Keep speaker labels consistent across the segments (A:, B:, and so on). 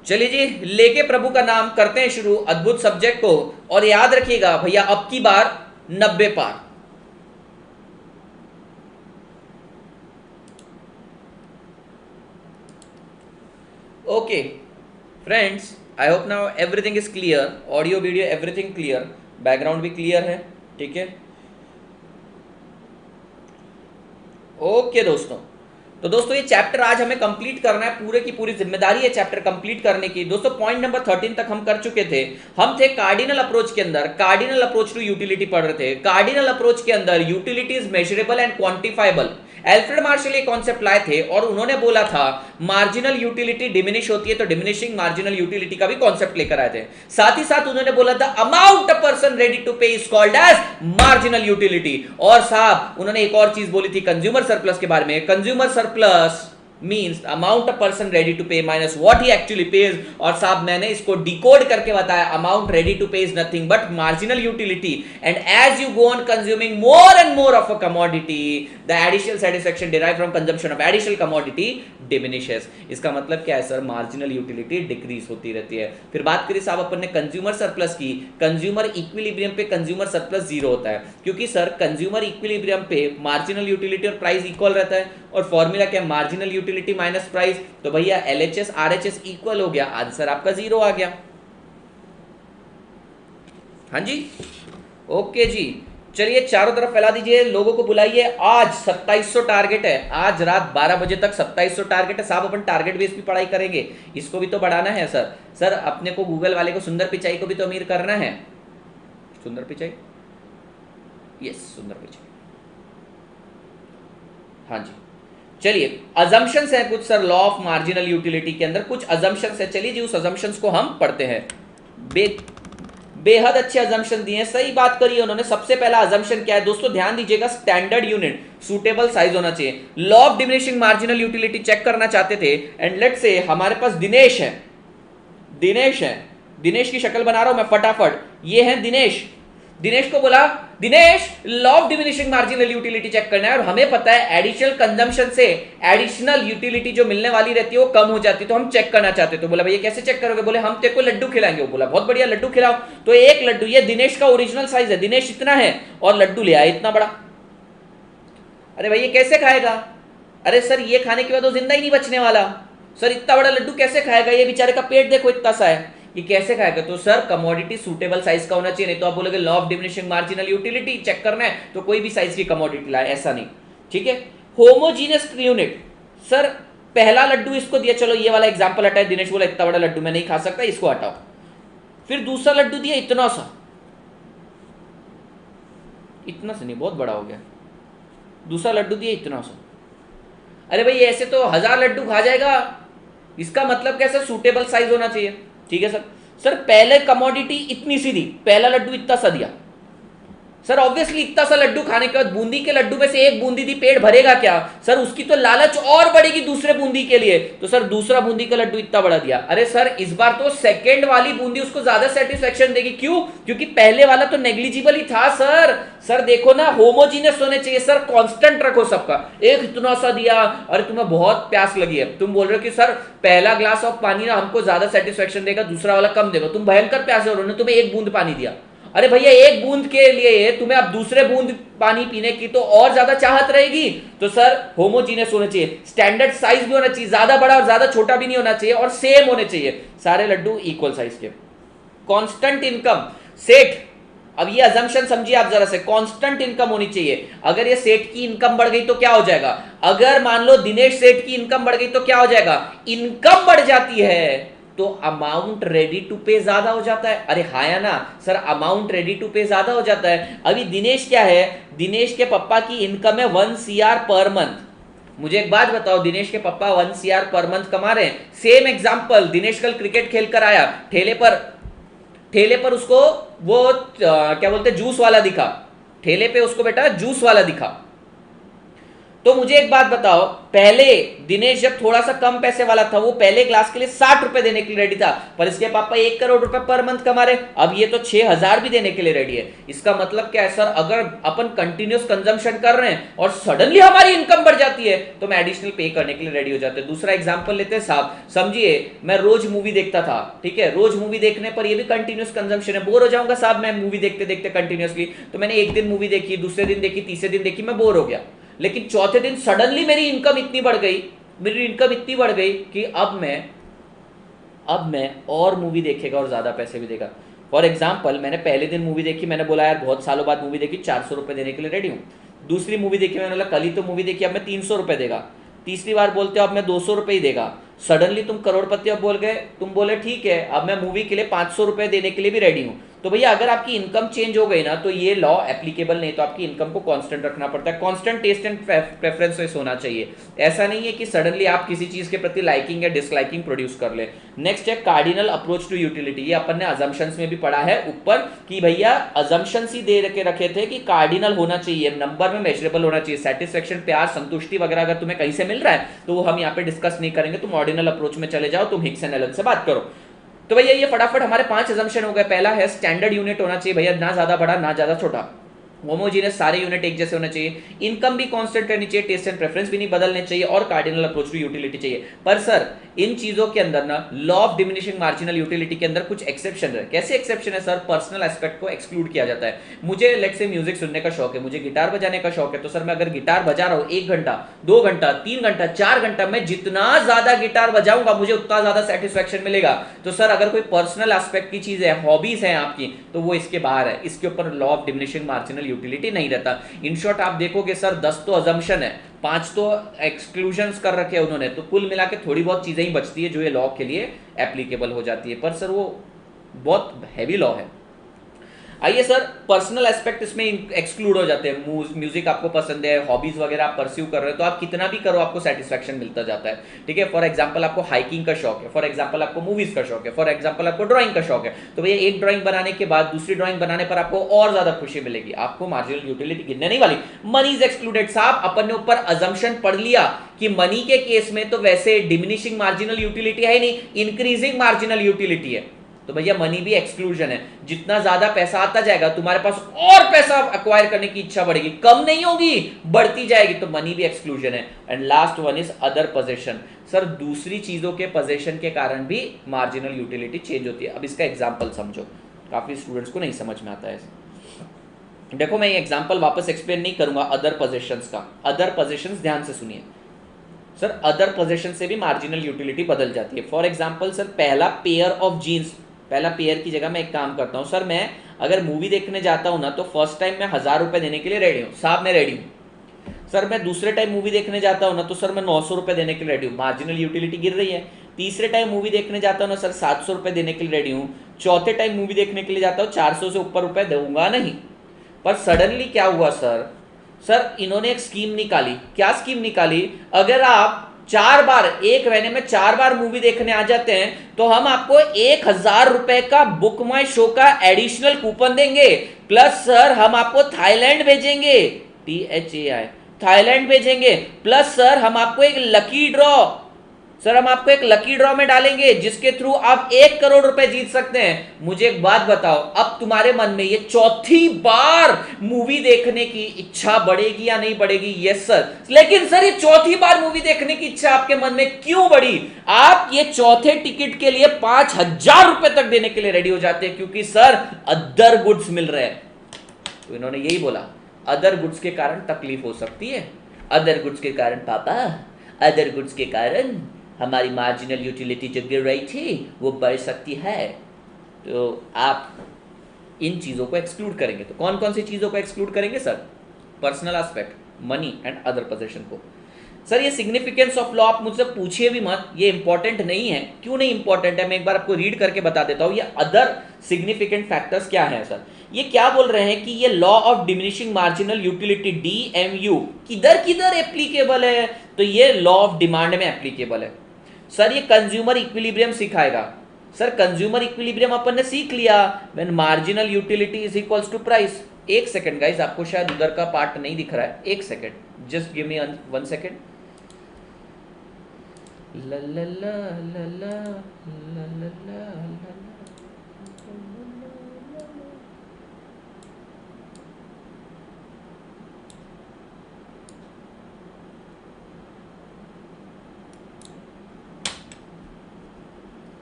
A: चलिए जी, लेके प्रभु का नाम करते हैं शुरू अद्भुत सब्जेक्ट को। और याद रखिएगा भैया, अब की बार 90 पार। Okay friends, I hope now everything is clear. Audio video everything clear, background भी क्लियर है, ठीक है। ओके दोस्तों, तो दोस्तों ये चैप्टर आज हमें कंप्लीट करना है, पूरे की पूरी जिम्मेदारी है चैप्टर कंप्लीट करने की। दोस्तों पॉइंट नंबर 13 तक हम कर चुके थे। हम थे कार्डिनल अप्रोच के अंदर, कार्डिनल अप्रोच टू यूटिलिटी पढ़ रहे थे। कार्डिनल अप्रोच के अंदर utility is measurable and quantifiable. Alfred Marshall ये कॉन्सेप्ट लाए थे और उन्होंने बोला था मार्जिनल यूटिलिटी डिमिनिश होती है, तो डिमिनिशिंग मार्जिनल यूटिलिटी का भी कॉन्सेप्ट लेकर आए थे। साथ ही साथ उन्होंने बोला था amount a person ready to pay is called as marginal utility. और साहब उन्होंने एक और चीज बोली थी कंज्यूमर सरप्लस के बारे में। Consumer surplus means amount a person ready to pay minus what he actually pays। और साहब मैंने इसको डिकोड करके बताया, amount ready to pay is nothing but marginal utility, and as you go on consuming more and more of a commodity, the additional satisfaction derived from consumption of additional commodity diminishes। इसका मतलब क्या है sir? Marginal utility decrease होती रहती है। फिर बात करिए साहब अपन ने कंज्यूमर सरप्लस की। कंज्यूमर इक्विलिब्रियम पे कंज्यूमर सरप्लस जीरो होता है, क्योंकि सर कंज्यूमर इक्विलिब्रियम पे मार्जिनल यूटिलिटी और प्राइस इक्वल रहता है। और फॉर्मूला क्या? Marginal utility minus price. तो भैया एलएचएस आरएचएस इक्वल हो गया, आंसर आपका जीरो आ गया। हाँ जी, ओके जी। चलिए चारों तरफ फैला दीजिए, लोगों को बुलाइए। आज 2700 टारगेट है, आज रात 12 बजे तक 2700 टारगेट है साहब। अपन टारगेट बेस भी पढ़ाई करेंगे, इसको भी तो बढ़ाना है सर। सर अपने को गूगल वाले को, सुंदर पिचाई को भी तो अमीर करना है। सुंदर पिचाई, यस सुंदर पिचाई, हाँ जी। चलिए अजम्पशंस है कुछ sir, law of marginal utility के अंदर कुछ अजम्पशंस है। चलिए जी उस अजम्पशंस को हम पढ़ते हैं। बेहद अच्छे अजम्पशन दिए हैं, सही बात करिए उन्होंने। सबसे पहला अजम्पशन क्या है दोस्तों? ध्यान दीजिएगा, स्टैंडर्ड यूनिट सूटेबल साइज होना चाहिए। Law of diminishing marginal utility check करना चाहते थे, एंड लेट्स से हमारे पास दिनेश है। दिनेश है, दिनेश की शक्ल बना रहा हूं मैं फटाफट। ये है दिनेश। दिनेश को बोला Dinesh law of diminishing marginal utility check करना है, और हमें पता है एडिशनल कंजम्पशन से एडिशनल यूटिलिटी जो मिलने वाली रहती है वो कम हो जाती है, तो हम चेक करना चाहते हैं। तो बोला भैया कैसे चेक करोगे? बोले हम तेरे को लड्डू खिलाएंगे। वो बोला बहुत बढ़िया, लड्डू खिलाओ। तो एक लड्डू, ये दिनेश का ओरिजिनल साइज है, दिनेश इतना है और लड्डू ले आया इतना बड़ा। अरे भैया कैसे खाएगा? अरे सर ये खाने के बाद वो जिंदा ही नहीं बचने वाला। सर इतना बड़ा लड्डू कैसे खाएगा? ये बेचारे का पेट देखो इतना सा है, ये कैसे खाएगा? तो सर कमोडिटी सूटेबल साइज का होना चाहिए, नहीं तो आप बोलोगे law of diminishing marginal utility check करना है तो कोई भी साइज की कमोडिटी लाए, ऐसा नहीं, ठीक है। होमोजीनियस यूनिट, सर पहला लड्डू इसको दिया, चलो ये वाला एग्जांपल हटाए। दिनेश बोला इतना बड़ा लड्डू मैं नहीं खा सकता, इसको हटाओ। फिर दूसरा लड्डू दिया इतना सा, इतना सा नहीं बहुत बड़ा हो गया। दूसरा लड्डू दिया इतना सा। अरे भाई ऐसे तो 1000 लड्डू खा जाएगा। इसका मतलब कैसे? सूटेबल साइज होना चाहिए, ठीक है सर। सर पहले कमोडिटी इतनी सी दी, पहला लड्डू इतना सा दिया। सर ऑब्वियसली इतना सा लड्डू खाने के बाद बूंदी के लड्डू में से एक बूंदी दी, पेट भरेगा क्या? सर उसकी तो लालच और बढ़ेगी दूसरे बूंदी के लिए, तो सर दूसरा बूंदी का लड्डू इतना बड़ा दिया। अरे सर इस बार तो सेकंड वाली बूंदी उसको ज्यादा सेटिस्फेक्शन देगी। क्यों? क्योंकि पहले वाला तो नेग्लिजिबल ही था सर। सर देखो ना, होमोजीनियस होने चाहिए सर, कांस्टेंट रखो सबका। एक इतना सा दिया, अरे तुम्हें बहुत प्यास लगी है, तुम बोल रहे हो कि सर पहला ग्लास ऑफ पानी ना हमको ज्यादा सेटिस्फेक्शन देगा, दूसरा वाला कम देगा। तुम भयंकर प्यासे हो रहे हो, तुम्हें एक बूंद पानी दिया। अरे भैया एक बूंद के लिए तुम्हें अब दूसरे बूंद पानी पीने की तो और ज्यादा चाहत रहेगी। तो सर होमोजीनियस होना चाहिए, स्टैंडर्ड साइज भी होना चाहिए, ज्यादा बड़ा और ज्यादा छोटा भी नहीं होना चाहिए, और सेम होने चाहिए सारे लड्डू इक्वल साइज के। कांस्टेंट इनकम सेठ, अब ये अजम्पशन समझिए आप जरा से, कांस्टेंट इनकम होनी चाहिए। अगर ये सेठ की इनकम बढ़ गई तो क्या हो जाएगा? अगर मान लो दिनेश सेठ की इनकम बढ़ गई तो क्या हो जाएगा? इनकम बढ़ जाती है तो अमाउंट रेडी टू पे ज्यादा हो जाता है। अरे हाँ या ना सर, अमाउंट रेडी टू पे ज्यादा हो जाता है। अभी दिनेश क्या है? दिनेश के पापा की इनकम है 1 CR पर मंथ। मुझे एक बात बताओ, दिनेश के पापा 1 CR पर मंथ कमा रहे हैं। सेम एग्जांपल, दिनेश कल क्रिकेट खेल कर आया, ठेले पर उसको वो क्या बोलते जूस वाला दिखा। ठेले पे उसको बेटा जूस वाला दिखा। तो मुझे एक बात बताओ, पहले दिनेश जब थोड़ा सा कम पैसे वाला था, वो पहले क्लास के लिए 60 रुपए देने के लिए रेडी था, पर इसके पापा 1 करोड़ रुपए पर मंथ कमा रहे, अब ये तो 6,000 भी देने के लिए रेडी है। इसका मतलब क्या है सर, अगर अपन कंटिन्यूस कंजम्पशन कर रहे हैं और सडनली हमारी इनकम बढ़ जाती है तो मैं एडिशनल पे करने के लिए रेडी हो जाते हैं। दूसरा एग्जांपल लेते हैं साहब, समझिए मैं रोज मूवी देखता था, ठीक है, रोज मूवी देखने पर ये भी कंटिन्यूस कंजम्पशन है, बोर हो जाऊंगा साहब मैं मूवी देखते देखते कंटिन्यूसली। तो मैंने एक दिन मूवी देखी, दूसरे दिन देखी, तीसरे दिन देखी, मैं बोर हो गया, लेकिन चौथे दिन सडनली मेरी इनकम इतनी बढ़ गई कि अब मैं और मूवी देखेगा और ज्यादा पैसे भी देगा। फॉर एग्जाम्पल, मैंने पहले दिन मूवी देखी, मैंने बोला यार बहुत सालों बाद मूवी देखी, 400 रुपए देने के लिए रेडी हूं। दूसरी मूवी देखी, मैंने बोला कल ही तो मूवी देखी, अब मैं 300 रुपए देगा। तीसरी बार बोलते हो अब मैं 200 रुपए ही देगा। सडनली तुम करोड़पति अब बोल गए, तुम बोले ठीक है अब मैं मूवी के लिए 500 रुपए देने के लिए भी रेडी हूं। तो भैया अगर आपकी इनकम चेंज हो गई ना तो ये लॉ एप्लीकेबल नहीं, तो आपकी इनकम को कांस्टेंट रखना पड़ता है। कांस्टेंट टेस्ट एंड प्रेफरेंसेस होना चाहिए, ऐसा नहीं है कि सडनली आप किसी चीज के प्रति लाइकिंग या डिसलाइकिंग प्रोड्यूस कर ले। नेक्स्ट है कार्डिनल अप्रोच टू यूटिलिटी, ये अपन ने अजम्पशंस में भी पढ़ा है ऊपर कि भैया अजम्पशंस ही दे के रखे थे कि कार्डिनल होना चाहिए, नंबर में मेजरेबल होना चाहिए। सेटिस्फेक्शन, प्यार, संतुष्टि वगैरह अगर तुम्हें कहीं से मिल रहा है तो वो हम यहाँ पे डिस्कस नहीं करेंगे, तुम ऑर्डिनल अप्रोच में चले जाओ, तुम हिक्स एंड एलन से बात करो। तो भैया ये फटाफट हमारे 5 अजम्पशन हो गए। पहला है स्टैंडर्ड यूनिट होना चाहिए भैया, ना ज्यादा बड़ा ना ज्यादा छोटा, होमोजीनियस, सारे यूनिट एक जैसे होने चाहिए। इनकम भी कांस्टेंट रहनी चाहिए, टेस्ट एंड प्रेफरेंस भी नहीं बदलने चाहिए, और कार्डिनल अप्रोच टू यूटिलिटी चाहिए। पर सर इन चीजों के अंदर ना law of diminishing marginal utility के अंदर कुछ एक्सेप्शन है। कैसे एक्सेप्शन है सर? पर्सनल एस्पेक्ट को एक्सक्लूड किया जाता है। मुझे लेट्स से म्यूजिक सुनने का शौक है, मुझे गिटार बजाने का शौक है, तो सर मैं अगर गिटार बजा रहा हूं 1 घंटा, 2 घंटा, 3 घंटा, 4 घंटा, मैं जितना ज्यादा गिटार बजाऊंगा मुझे उतना ज्यादा सेटिस्फेक्शन मिलेगा। तो सर अगर कोई पर्सनल एस्पेक्ट की चीज है, हॉबीज है आपकी, तो वो इसके बाहर है, इसके ऊपर law of diminishing marginal utility नहीं रहता। इन शॉर्ट आप देखोगे सर 10 तो अजम्पशन है, 5 तो एक्सक्लूजन्स कर रखे हैं उन्होंने, तो कुल मिला के थोड़ी बहुत चीजें ही बचती है जो ये लॉ के लिए एप्लीकेबल हो जाती है। पर सर वो बहुत हैवी लॉ है। आइए सर, पर्सनल एस्पेक्ट इसमें एक्सक्लूड हो जाते हैं। म्यूजिक आपको पसंद है, हॉबीज वगैरह आप परस्यू कर रहे हो, तो आप कितना भी करो आपको सेटिस्फेक्शन मिलता जाता है, ठीक है। फॉर एग्जांपल आपको हाइकिंग का शौक है, फॉर एग्जांपल आपको मूवीज का शौक है, फॉर एग्जांपल आपको ड्राइंग का शौक है, तो भैया एक ड्राइंग बनाने के बाद दूसरी ड्राइंग बनाने पर आपको और ज्यादा खुशी मिलेगी, आपको मार्जिनल यूटिलिटी गिनने नहीं वाली। Money is excluded. साहब अपन ने ऊपर अजम्पशन पढ़ लिया कि मनी के केस में तो वैसे डिमिनिशिंग मार्जिनल यूटिलिटी है नहीं, इंक्रीजिंग मार्जिनल यूटिलिटी है, तो भैया मनी भी एक्सक्लूजन है। जितना ज्यादा पैसा आता जाएगा तुम्हारे पास और पैसा अक्वायर करने की इच्छा बढ़ेगी, कम नहीं होगी, बढ़ती जाएगी, तो मनी भी एक्सक्लूजन है। And last one is other possession. Sir दूसरी चीजों के पोजेशन के कारण भी मार्जिनल यूटिलिटी चेंज होती है। अब इसका एग्जांपल समझो, काफी स्टूडेंट्स को नहीं समझ में आता है। देखो मैं ये एग्जांपल वापस एक्सप्लेन नहीं करूंगा अदर पोजेशंस का, अदर पोजेशंस ध्यान से सुनिए। सर अदर पोजेशन से भी मार्जिनल यूटिलिटी बदल जाती है। फॉर एग्जांपल सर पहला पेयर ऑफ जीन्स, पहला पेयर की जगह मैं एक काम करता हूं, सर मैं अगर मूवी देखने जाता हूं ना तो फर्स्ट टाइम मैं 1000 रुपए देने के लिए रेडी हूं, साहब मैं रेडी हूं। सर मैं दूसरे टाइम मूवी देखने जाता हूं ना तो सर मैं 900 रुपए देने के लिए रेडी हूं, मार्जिनल यूटिलिटी गिर रही है। तीसरे टाइम मूवी देखने जाता हूं ना सर 700 रुपए देने के लिए रेडी हूं। चौथे टाइम मूवी देखने के लिए जाता हूं 400 से ऊपर रुपए दूंगा नहीं। पर सडनली क्या हुआ सर इन्होंने एक स्कीम निकाली। क्या स्कीम निकाली? अगर आप 4 बार, एक महीने में 4 बार मूवी देखने आ जाते हैं तो हम आपको 1000 रुपए का बुक माई शो का एडिशनल कूपन देंगे, प्लस सर हम आपको थाईलैंड भेजेंगे, THAI, थाईलैंड भेजेंगे, प्लस सर हम आपको एक लकी ड्रॉ, सर हम आपको एक लकी ड्रॉ में डालेंगे जिसके थ्रू आप 1 करोड़ रुपए जीत सकते हैं। मुझे एक बात बताओ, अब तुम्हारे मन में ये चौथी बार मूवी देखने की इच्छा बढ़ेगी या नहीं बढ़ेगी? Yes sir. लेकिन सर ये चौथी बार मूवी देखने की इच्छा आपके मन में क्यों बढ़ी? आप ये चौथे टिकट के लिए 5000 रुपए तक देने के लिए रेडी हो जाते हैं, क्योंकि सर अदर गुड्स मिल रहे हैं। तो इन्होंने यही बोला, अदर गुड्स के कारण तकलीफ हो सकती है, अदर गुड्स के कारण पापा, अदर गुड्स के कारण हमारी मार्जिनल यूटिलिटी जो गिर रही थी वो बढ़ सकती है। तो आप इन चीज़ों को एक्सक्लूड करेंगे। तो कौन कौन सी चीज़ों को एक्सक्लूड करेंगे sir? Personal aspect, money and other possession को। सर ये सिग्निफिकेंस ऑफ लॉ आप मुझसे पूछिए भी मत, ये इंपॉर्टेंट नहीं है। क्यों नहीं इंपॉर्टेंट है? मैं एक बार आपको रीड करके बता देता हूँ। ये अदर सिग्निफिकेंट फैक्टर्स क्या है सर? ये क्या बोल रहे हैं कि ये law of diminishing marginal utility DMU किधर किधर एप्लीकेबल है? तो ये लॉ ऑफ डिमांड में एप्लीकेबल है। सर ये कंज्यूमर इक्विलिब्रियम सिखाएगा। सर कंज्यूमर इक्विलिब्रियम अपन ने सीख लिया, when marginal utility is equals to price. एक सेकेंड गाइज, आपको शायद उधर का पार्ट नहीं दिख रहा है, एक second, just give me 1 second. ला ला ला ला ला ला ला ला ला।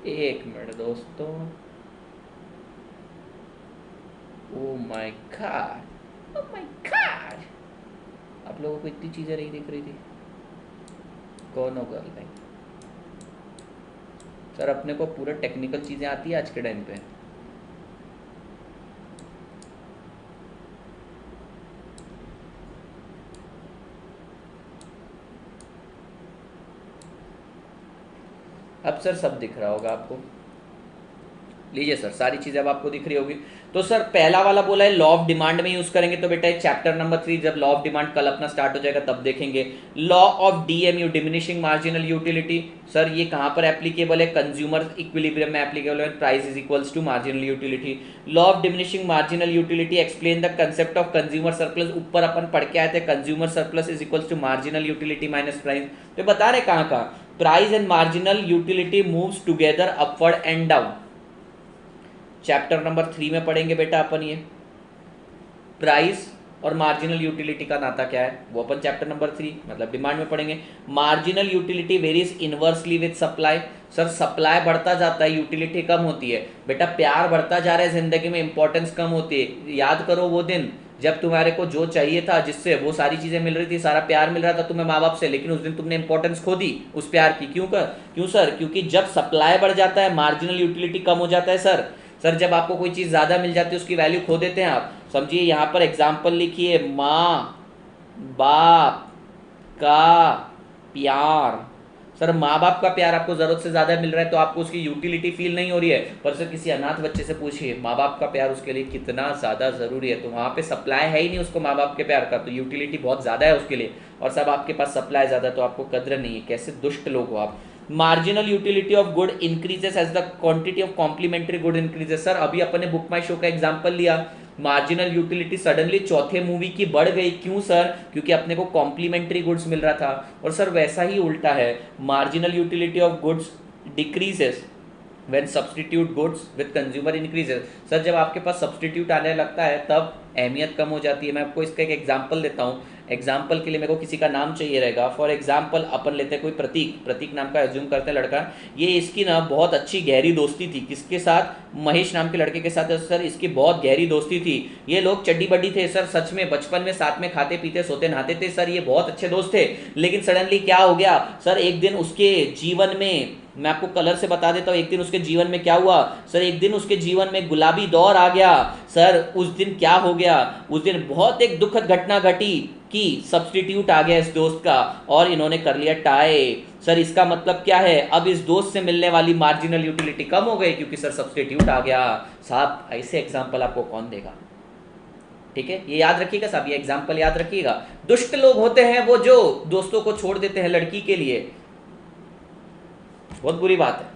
A: एक मिनट दोस्तों, oh my God, oh my God, आप लोगों को इतनी चीजें नहीं दिख रही थी? कौन होगा नहीं सर, अपने को पूरा टेक्निकल चीजें आती है आज के टाइम पे। अब सर सब दिख रहा होगा आपको, लीजिए सर सारी चीजें अब आपको दिख रही होगी। तो सर पहला वाला बोला है लॉ ऑफ डिमांड में यूज करेंगे, तो बेटा चैप्टर नंबर 3 जब लॉ ऑफ डिमांड कल अपना स्टार्ट हो जाएगा तब देखेंगे। Law of DMU, diminishing marginal utility, sir ये कहां पर एप्लीकेबल है? कंज्यूमर इक्विलिब्रियम में एप्लीकेबल है, price is equals to marginal utility. Law of diminishing marginal utility explain the concept of consumer surplus, ऊपर अपन पढ़ के आए थे, consumer surplus is equals to marginal utility minus price. तो बता रहे कहां का price and marginal utility moves together upward and down. Chapter number 3 में पढ़ेंगे बेटा अपन ये प्राइस और मार्जिनल यूटिलिटी का नाता क्या है, वो अपन चैप्टर नंबर 3 मतलब डिमांड में पढ़ेंगे। Marginal utility varies inversely with supply, sir supply बढ़ता जाता है यूटिलिटी कम होती है। बेटा प्यार बढ़ता जा रहा है जिंदगी में, इंपॉर्टेंस कम होती है। याद करो वो दिन जब तुम्हारे को जो चाहिए था, जिससे वो सारी चीजें मिल रही थी, सारा प्यार मिल रहा था तुम्हें माँ बाप से, लेकिन उस दिन तुमने इंपॉर्टेंस खो दी उस प्यार की। क्यों सर? क्योंकि जब सप्लाई बढ़ जाता है मार्जिनल यूटिलिटी कम हो जाता है सर जब आपको कोई चीज ज्यादा मिल जाती है उसकी वैल्यू खो देते हैं आप। समझिए यहाँ पर एग्जाम्पल लिखिए, माँ बाप का प्यार। सर माँ बाप का प्यार आपको जरूरत से ज्यादा मिल रहा है तो आपको उसकी यूटिलिटी फील नहीं हो रही है, पर सर किसी अनाथ बच्चे से पूछिए माँ बाप का प्यार उसके लिए कितना ज्यादा जरूरी है, तो वहां पे सप्लाई है ही नहीं उसको माँ बाप के प्यार का, तो यूटिलिटी बहुत ज्यादा है उसके लिए। और सब आपके पास सप्लाई ज्यादा तो आपको कद्र नहीं है, कैसे दुष्ट लोग हो आप। Marginal utility of good increases as the quantity of complementary good increases. Sir अभी अपने बुक माई शो का एग्जांपल लिया, मार्जिनल यूटिलिटी सडनली चौथे मूवी की बढ़ गई, क्यों सर? क्योंकि अपने को कॉम्प्लीमेंट्री गुड्स मिल रहा था। और सर वैसा ही उल्टा है, marginal utility of goods decreases when substitute goods with consumer increases। Sir जब आपके पास सब्सटीट्यूट आने लगता है तब अहमियत कम हो जाती है। मैं आपको इसका एक एग्जांपल देता हूँ, एग्जाम्पल के लिए मेरे को किसी का नाम चाहिए रहेगा। फॉर एग्जाम्पल अपन लेते हैं कोई प्रतीक नाम का एज्यूम करते हैं लड़का, ये इसकी ना बहुत अच्छी गहरी दोस्ती थी, किसके साथ? महेश नाम के लड़के के साथ। सर इसकी बहुत गहरी दोस्ती थी, ये लोग चड्डी बड्डी थे सर, सच में बचपन में साथ में खाते पीते सोते नहाते थे सर, ये बहुत अच्छे दोस्त थे। लेकिन सडनली क्या हो गया सर, एक दिन उसके जीवन में, मैं आपको कलर से बता देता हूँ, एक दिन उसके जीवन में क्या हुआ सर, एक दिन उसके जीवन में गुलाबी दौर आ गया सर। उस दिन क्या हो गया, उस दिन बहुत एक दुखद घटना घटी कि सब्स्टिट्यूट आ गया इस दोस्त का और इन्होंने कर लिया टाई। सर इसका मतलब क्या है, अब इस दोस्त से मिलने वाली मार्जिनल यूटिलिटी कम हो गई क्योंकि सर सब्स्टिट्यूट आ गया। साहब ऐसे एग्जाम्पल आपको कौन देगा? ठीक है, ये याद रखिएगा साहब, ये एग्जाम्पल याद रखिएगा। दुष्ट लोग होते हैं वो जो दोस्तों को छोड़ देते हैं लड़की के लिए, बहुत बुरी बात है।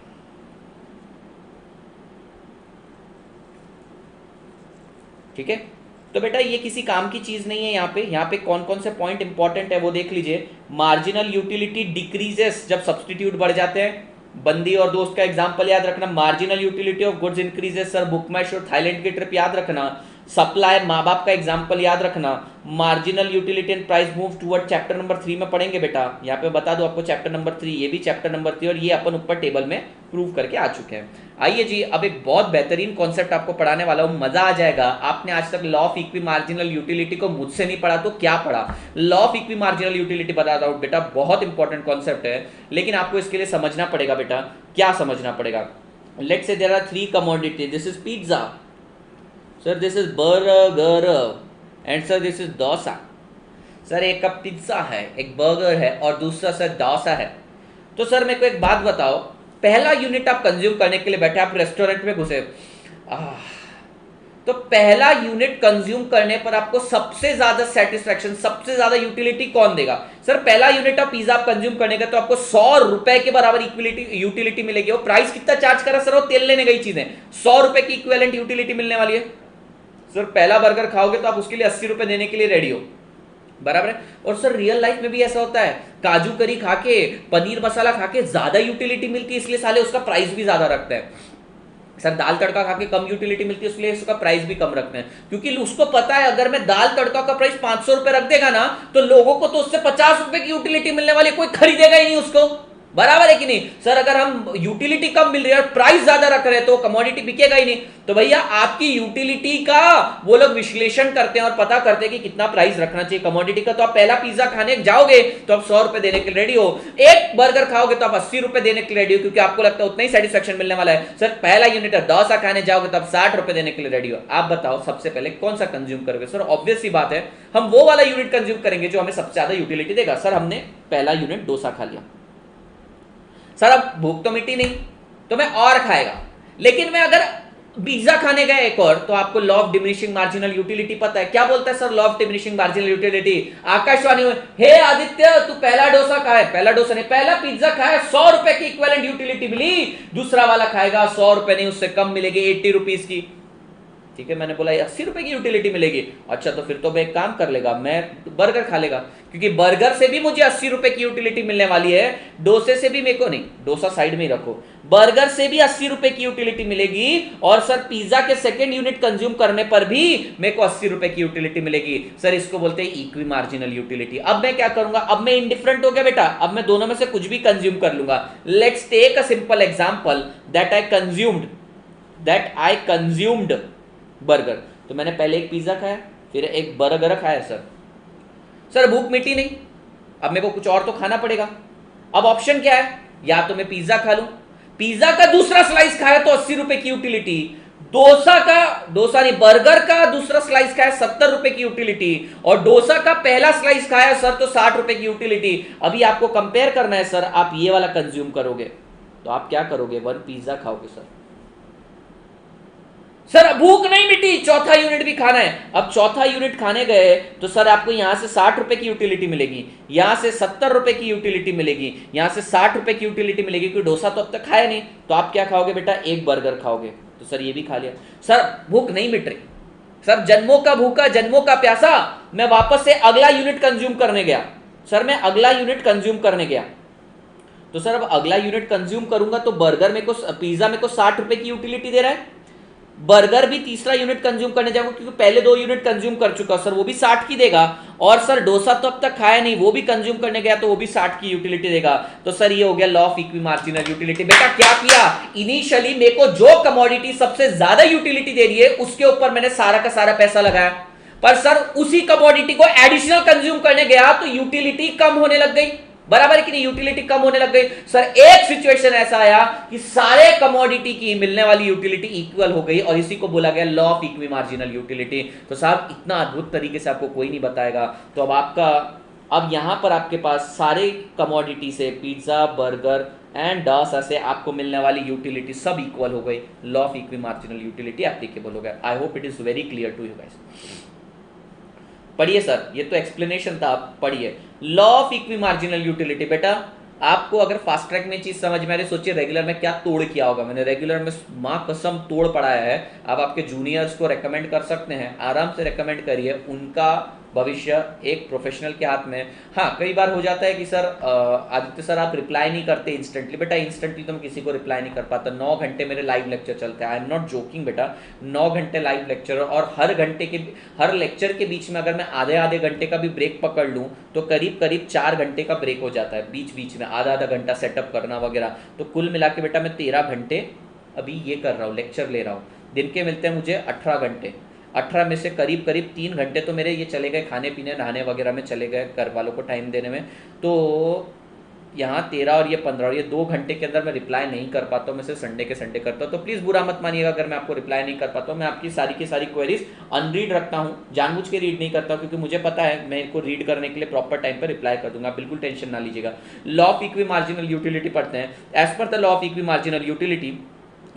A: ठीक है, तो बेटा ये किसी काम की चीज नहीं है। यहाँ पे कौन कौन से पॉइंट इंपॉर्टेंट है वो देख लीजिए। मार्जिनल यूटिलिटी डिक्रीजेस जब सब्स्टिट्यूट बढ़ जाते हैं। बंदी और दोस्त का एग्जांपल याद रखना। Marginal utility of goods increases, sir book My show Thailand की ट्रिप याद रखना। सप्लाई माँ बाप का एग्जाम्पल याद रखना। Marginal utility and price move toward, chapter number 3 में पढ़ेंगे बेटा। यहाँ पे बता दो आपको चैप्टर नंबर 3, ये भी चैप्टर नंबर 3 और ये अपन ऊपर टेबल में प्रूव करके आ चुके हैं। आइए जी, अब एक बहुत बेहतरीन कॉन्सेप्ट आपको पढ़ाने वाला हूँ, मजा आ जाएगा। आपने आज तक law of equi marginal utility को मुझसे नहीं पढ़ा तो क्या पढ़ा? Law of equi marginal utility बताता हूँ बेटा, बहुत इंपॉर्टेंट कॉन्सेप्ट है, लेकिन आपको इसके लिए समझना पड़ेगा बेटा। क्या समझना पड़ेगा? Let's say there are 3 commodity, this is pizza sir, this is burger and sir this is dosa. Sir एक कप पिज्जा है, एक बर्गर है और दूसरा सर डोसा है। तो सर मेरे को एक बात बताओ, पहला यूनिट आप कंज्यूम करने के लिए बैठे, आप रेस्टोरेंट में घुसे, तो पहला यूनिट कंज्यूम करने पर आपको सबसे ज्यादा सेटिस्फैक्शन, सबसे ज्यादा यूटिलिटी कौन देगा? सर पहला यूनिट ऑफ पिज्जा आप कंज्यूम करने का तो आपको 100 रुपए के बराबर यूटिलिटी मिलेगी। वो प्राइस कितना चार्ज कर रहा सर? वो तेल लेने गई चीजें, 100 रुपए की इक्विवेलेंट यूटिलिटी मिलने वाली है। सर पहला बर्गर खाओगे तो आप उसके लिए 80 रुपए देने के लिए रेडी हो, बराबर है। और सर रियल लाइफ में भी ऐसा होता है, काजू करी खा के, पनीर मसाला खा के ज्यादा यूटिलिटी मिलती है, इसलिए साले उसका प्राइस भी ज्यादा रखते हैं। सर दाल तड़का खा के कम यूटिलिटी मिलती है, इसलिए उसका प्राइस भी कम रखते हैं, क्योंकि उसको पता है अगर मैं दाल तड़का का प्राइस 500 रुपए रख देगा ना, तो लोगों को तो उससे 50 रुपए की यूटिलिटी मिलने वाली, कोई खरीदेगा ही नहीं उसको, बराबर है कि नहीं। सर अगर हम यूटिलिटी कम मिल रही है और प्राइस ज्यादा रख रहे हैं तो कमोडिटी बिकेगा ही नहीं। तो भैया आपकी यूटिलिटी का वो लोग विश्लेषण करते हैं और पता करते हैं कि कितना प्राइस रखना चाहिए कमोडिटी का। तो आप पहला पिज्जा खाने जाओगे तो आप 100 रुपए देने के लिए रेडी हो, एक बर्गर खाओगे तो आप 80 रुपए देने के लिए रेडी हो, क्योंकि आपको लगता है उतना ही सेटिस्फेक्शन मिलने वाला है। सर पहला यूनिट डोसा खाने जाओगे तो आप 60 रुपए देने के लिए रेडी हो। आप बताओ सबसे पहले कौन सा कंज्यूम करोगे? सर ऑब्वियस सी बात है हम वो वाला यूनिट कंज्यूम करेंगे जो हमें सबसे ज्यादा यूटिलिटी देगा। सर हमने पहला यूनिट डोसा खा लिया, सर अब भूख तो मिटी नहीं तो मैं और खाएगा, लेकिन मैं अगर पिज्जा खाने गया एक और, तो आपको law of diminishing marginal utility पता है, क्या बोलता है sir law of diminishing marginal utility? Akashvani में, हे आदित्य तू पहला डोसा खाए, पहला डोसा नहीं पहला पिज्जा खाए, 100 रुपए की इक्विवेलेंट यूटिलिटी मिली, दूसरा वाला खाएगा 100 रुपए नहीं उससे कम मिलेगी, 80 रुपीज की। ठीक है, मैंने बोला 80 रुपए की यूटिलिटी मिलेगी, अच्छा तो फिर तो मैं एक काम कर लेगा, मैं बर्गर खा लेगा, क्योंकि बर्गर से भी मुझे 80 रुपए की यूटिलिटी मिलने वाली है, डोसे से भी मेरे को नहीं, डोसा साइड में ही रखो, बर्गर से भी 80 रुपए की यूटिलिटी मिलेगी, और सर पिज्जा के सेकंड यूनिट कंज्यूम करने पर भी मेरे को 80 रुपए की यूटिलिटी मिलेगी। सर इसको बोलते हैं इक्वी मार्जिनल यूटिलिटी। अब मैं क्या करूंगा, अब मैं इंडिफरेंट हो गया बेटा, अब मैं दोनों में से कुछ भी कंज्यूम कर लूंगा। Let's take a simple example that I consumed burger. तो मैंने पहले एक पिज्जा खाया, फिर एक बर्गर खाया। सर भूख मिटी नहीं, अब मेरे को कुछ और तो खाना पड़ेगा। अब ऑप्शन क्या है, या तो मैं पिज्जा खा लूं, पिज्जा का दूसरा स्लाइस खाया तो 80 रुपए की यूटिलिटी, डोसा नहीं बर्गर का दूसरा स्लाइस खाया 70 रुपए की यूटिलिटी, और डोसा का पहला स्लाइस खाया सर तो 60 रुपए की यूटिलिटी। अभी आपको कंपेयर करना है सर, आप ये वाला कंज्यूम करोगे तो आप क्या करोगे, 1 पिज्जा खाओगे। सर भूख नहीं मिटी, चौथा यूनिट भी खाना है। अब चौथा यूनिट खाने गए तो सर आपको यहां से 60 रुपए की यूटिलिटी मिलेगी, यहां से 70 रुपए की यूटिलिटी मिलेगी, यहां से 60 रुपए की यूटिलिटी मिलेगी, क्योंकि डोसा तो अब तक खाया नहीं। तो आप क्या खाओगे बेटा, एक बर्गर खाओगे। तो सर ये भी खा लिया। सर भूख नहीं मिट रही, सर जन्मों का भूखा जन्मों का प्यासा, मैं वापस से अगला यूनिट कंज्यूम करने गया। सर मैं अगला यूनिट कंज्यूम करने गया, तो सर अब अगला यूनिट कंज्यूम करूंगा तो बर्गर में को पिज्जा में को 60 रुपए की यूटिलिटी दे रहा है, बर्गर भी तीसरा यूनिट कंज्यूम करने जाऊंगा क्योंकि पहले 2 यूनिट कंज्यूम कर चुका, सर वो भी 60 की देगा। और सर डोसा तो अब तक खाया नहीं, वो भी कंज्यूम करने गया तो वो भी 60 की यूटिलिटी देगा। तो सर ये हो गया law of equi marginal utility. बेटा क्या किया, इनिशियली मेरे को जो कमोडिटी सबसे ज्यादा यूटिलिटी दे रही है उसके ऊपर मैंने सारा का सारा पैसा लगाया, पर सर उसी कमोडिटी को एडिशनल कंज्यूम करने गया तो यूटिलिटी कम होने लग गई, बराबर है कि नहीं, यूटिलिटी कम होने लग गई। सर एक सिचुएशन ऐसा आया कि सारे कमोडिटी की मिलने वाली यूटिलिटी इक्वल हो गई, और इसी को बोला गया law of equi marginal utility. तो साहब इतना अद्भुत तरीके से आपको कोई नहीं बताएगा। तो अब यहां पर आपके पास सारे कमोडिटी से पिज्जा बर्गर एंड डोसा से आपको मिलने वाली यूटिलिटी सब इक्वल हो गई, law of equi marginal utility applicable हो गया। I hope it is very clear to you guys. पढ़िए सर, ये तो एक्सप्लेनेशन था, आप पढ़िए law of equi marginal utility. बेटा आपको अगर फास्ट ट्रैक में चीज समझ में आ रही, सोचिए रेगुलर में क्या तोड़ किया होगा मैंने, रेगुलर में मां कसम तोड़ पढ़ाया है। आप आपके जूनियर्स को रेकमेंड कर सकते हैं, आराम से रेकमेंड करिए, उनका भविष्य एक प्रोफेशनल के हाथ में। हाँ कई बार हो जाता है कि सर आदित्य सर आप रिप्लाई नहीं करते इंस्टेंटली। बेटा इंस्टेंटली तो मैं किसी को रिप्लाई नहीं कर पाता, 9 घंटे मेरे लाइव लेक्चर चलते हैं, आई एम नॉट जोकिंग बेटा, 9 घंटे लाइव लेक्चर, और हर लेक्चर के बीच में अगर मैं आधे घंटे का भी ब्रेक पकड़ लूँ तो करीब 4 घंटे का ब्रेक हो जाता है बीच बीच में, आधा घंटा सेटअप करना वगैरह। तो कुल मिला के बेटा मैं 13 घंटे अभी ये कर रहा हूँ, लेक्चर ले रहा हूँ। दिन के मिलते हैं मुझे 18 घंटे, 18 में से करीब 3 घंटे तो मेरे ये चले गए खाने पीने नहाने वगैरह में चले गए, घर वालों को टाइम देने में। तो यहाँ 13 और ये 15 और ये 2 घंटे के अंदर मैं रिप्लाई नहीं कर पाता हूँ, मैं सिर्फ संडे के संडे करता हूँ। तो प्लीज़ बुरा मत मानिएगा अगर मैं आपको रिप्लाई नहीं कर पाता हूँ। मैं आपकी सारी की सारी क्वेरीज अनरीड रखता हूँ, जानबूझ के रीड नहीं करता हूँ, क्योंकि मुझे पता है मैं इनको रीड करने के लिए प्रॉपर टाइम पर रिप्लाई कर दूंगा, बिल्कुल टेंशन ना लीजिएगा। Law of equi marginal utility पढ़ते हैं। As per the law of equi marginal utility,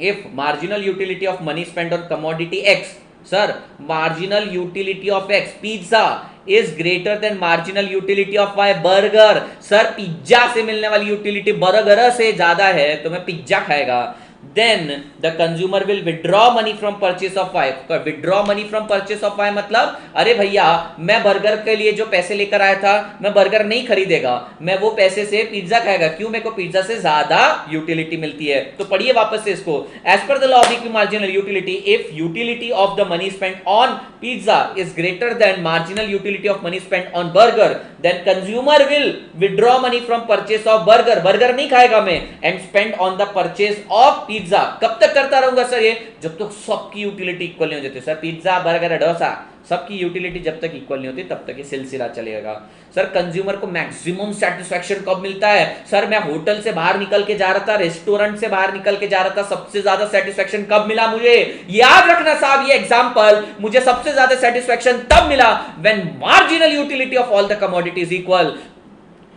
A: if marginal utility of money spend on commodity X, sir marginal utility of X pizza is greater than marginal utility of Y burger. Sir pizza से मिलने वाली utility burger से ज्यादा है तो मैं pizza खाएगा। then the consumer will withdraw money from purchase of y. withdraw money from purchase of y मतलब अरे भैया मैं बर्गर के लिए जो पैसे लेकर आया था मैं बर्गर नहीं खरीदेगा, मैं वो पैसे से पिज्जा खाएगा, क्यों, मेरे को पिज्जा से ज्यादा यूटिलिटी मिलती है। तो पढ़िए वापस से इसको, as per the law of equi marginal utility, if utility of the money spent on pizza is greater than marginal utility of money spent on burger, then consumer will withdraw money from purchase of burger, burger नहीं खाएगा मैं, and spend on the purchase of pizza. कब तक करता रहूंगा sir ये, जब तक सबकी यूटिलिटी इक्वल नहीं हो जाती। सर पिज्जा बर्गर डोसा सबकी यूटिलिटी जब तक इक्वल नहीं होती तब तक ये सिलसिला चलेगा। सर कंज्यूमर को मैक्सिमम सेटिस्फैक्शन कब मिलता है, सर मैं होटल से बाहर निकल के जा रहा था, रेस्टोरेंट से बाहर निकल के जा रहा था, सबसे ज्यादा सेटिस्फैक्शन कब मिला मुझे, याद रखना साहब ये एग्जांपल, मुझे सबसे ज्यादा सेटिस्फैक्शन तब मिला when marginal utility of all the commodities equal.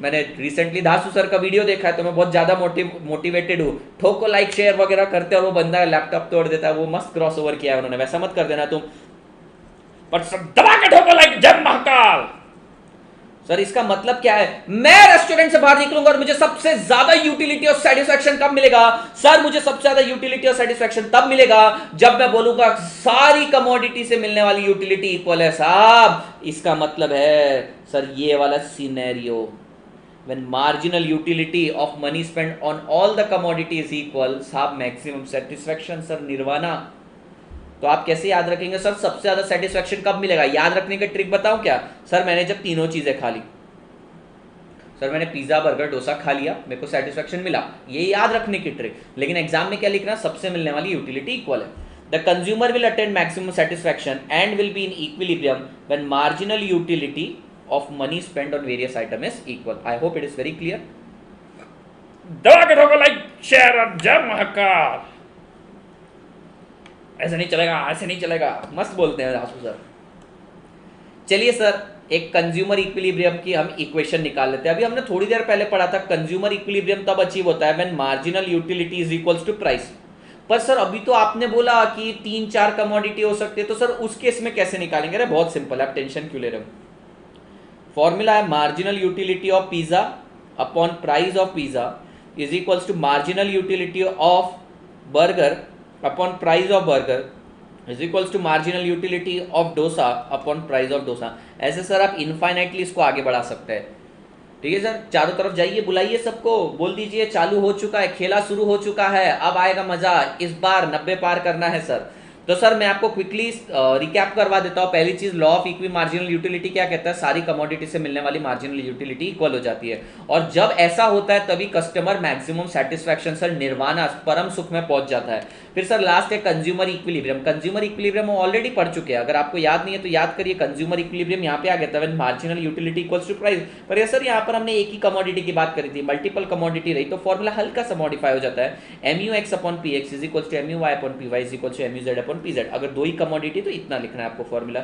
A: मैंने रिसेंटली धासु सर का वीडियो देखा है तो मैं बहुत ज्यादा मोटिवेटेड हूं, ठोको लाइक शेयर वगैरह करते और वो बंदा लैपटॉप तोड़ देता है, वो मस्त क्रॉसओवर किया है उन्होंने, वैसा मत कर देना तुम, पर सब दबा के ठोको लाइक, जय महाकाल। सर इसका मतलब क्या है, मैं रेस्टोरेंट से बाहर निकलूंगा और मुझे सबसे ज्यादा यूटिलिटी और सेटिस्फैक्शन कब मिलेगा, सर मुझे सबसे ज्यादा यूटिलिटी और सेटिस्फैक्शन तब मिलेगा जब मैं बोलूंगा सारी कमोडिटी से मिलने वाली यूटिलिटी इक्वल है साहब। इसका मतलब है सर ये वाला scenario, when marginal utility of money spent on all the commodity is equal, साहब maximum satisfaction सर निर्वाणा। तो आप कैसे याद रखेंगे सर सबसे ज्यादा सेटिस्फैक्शन कब मिलेगा, याद रखने का ट्रिक बताऊं क्या, सर मैंने जब तीनों चीजें खा ली, सर मैंने पिज्जा बर्गर डोसा खा लिया, मेरे को सेटिस्फैक्शन मिला, ये याद रखने की ट्रिक। लेकिन एग्जाम में क्या लिखना, सबसे मिलने वाली यूटिलिटी इक्वल है। The consumer will attain maximum satisfaction and will be in equilibrium when marginal utility of money spent on various item is equal. I hope it is very clear. दबा के ठोको like share और जय महाकाल। ऐसे नहीं चलेगा, ऐसे नहीं चलेगा, मस्त बोलते हैं आसू सर। चलिए सर एक कंज्यूमर इक्विलिब्रियम की हम इक्वेशन निकाल लेते हैं। अभी हमने थोड़ी देर पहले पढ़ा था कंज्यूमर इक्विलिब्रियम तब अचीव होता है when marginal utility is equals to price. पर सर अभी तो आपने बोला कि 3-4 कमोडिटी हो सकते हैं, तो सर उस केस में कैसे निकालेंगे, अरे बहुत सिंपल है, आप टेंशन क्यों ले रहे हो। फॉर्मूला है marginal utility of pizza upon price of pizza is equals to marginal utility of burger upon price of burger is equals to marginal utility of dosa upon price of dosa. ऐसे sir आप infinitely इसको आगे बढ़ा सकते हैं। ठीक है सर, चारों तरफ जाइए, बुलाइए सबको, बोल दीजिए चालू हो चुका है, खेला शुरू हो चुका है, अब आएगा मजा, इस बार 90 पार करना है सर। तो सर मैं आपको क्विकली रिकैप करवा देता हूँ। पहली चीज, law of equi marginal utility क्या कहता है, सारी कमोडिटी से मिलने वाली मार्जिनल यूटिलिटी इक्वल हो जाती है, और जब ऐसा होता है तभी customer maximum satisfaction sir nirvana परम सुख में पहुंच जाता है। फिर सर लास्ट है consumer equilibrium. Consumer equilibrium already पढ़ चुके हैं, अगर आपको याद नहीं है तो याद करिए। कंज्यूमर इक्विलिब्रियम यहाँ पे आ गया था when marginal utility equals to price. पर ये सर यहाँ पर हमने एक ही कमोडिटी की बात करी थी, मल्टीपल कमोडिटी रही तो फॉर्मूला हल्का सा मॉडिफाई हो जाता है, MUX upon PX is equals to MUY upon PY is equals to MUZ upon PZ। अगर दो ही कमोडिटी तो इतना लिखना है आपको फॉर्मूला।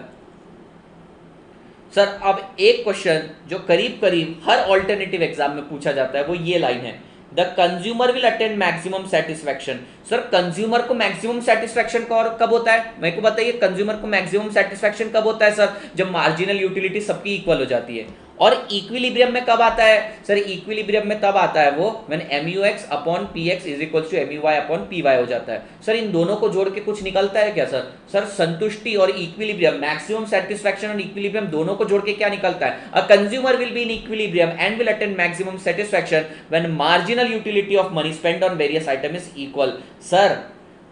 A: सर अब एक क्वेश्चन जो करीब करीब हर ऑल्टरनेटिव एग्जाम में पूछा जाता है वो ये लाइन है, the consumer will attain maximum satisfaction. Sir consumer को मैक्सिमम सेटिस्फैक्शन कब होता है, मेरे को बताइए। कंज्यूमर को मैक्सिमम सेटिस्फैक्शन कब होता है सर, जब मार्जिनल यूटिलिटी सबकी इक्वल हो जाती है। और इक्विलिब्रियम में कब आता है सर, इक्विलिब्रियम में तब आता है वो when MUX upon PX is equals to MUY upon PY हो जाता है। सर इन दोनों को जोड़ के कुछ निकलता है क्या सर, सर संतुष्टि और इक्विलिब्रियम, मैक्सिमम सेटिस्फैक्शन और इक्विलिब्रियम दोनों को जोड़ के क्या निकलता है, a consumer will be in equilibrium and will attain maximum satisfaction when marginal utility of money spent on various item is equal. Sir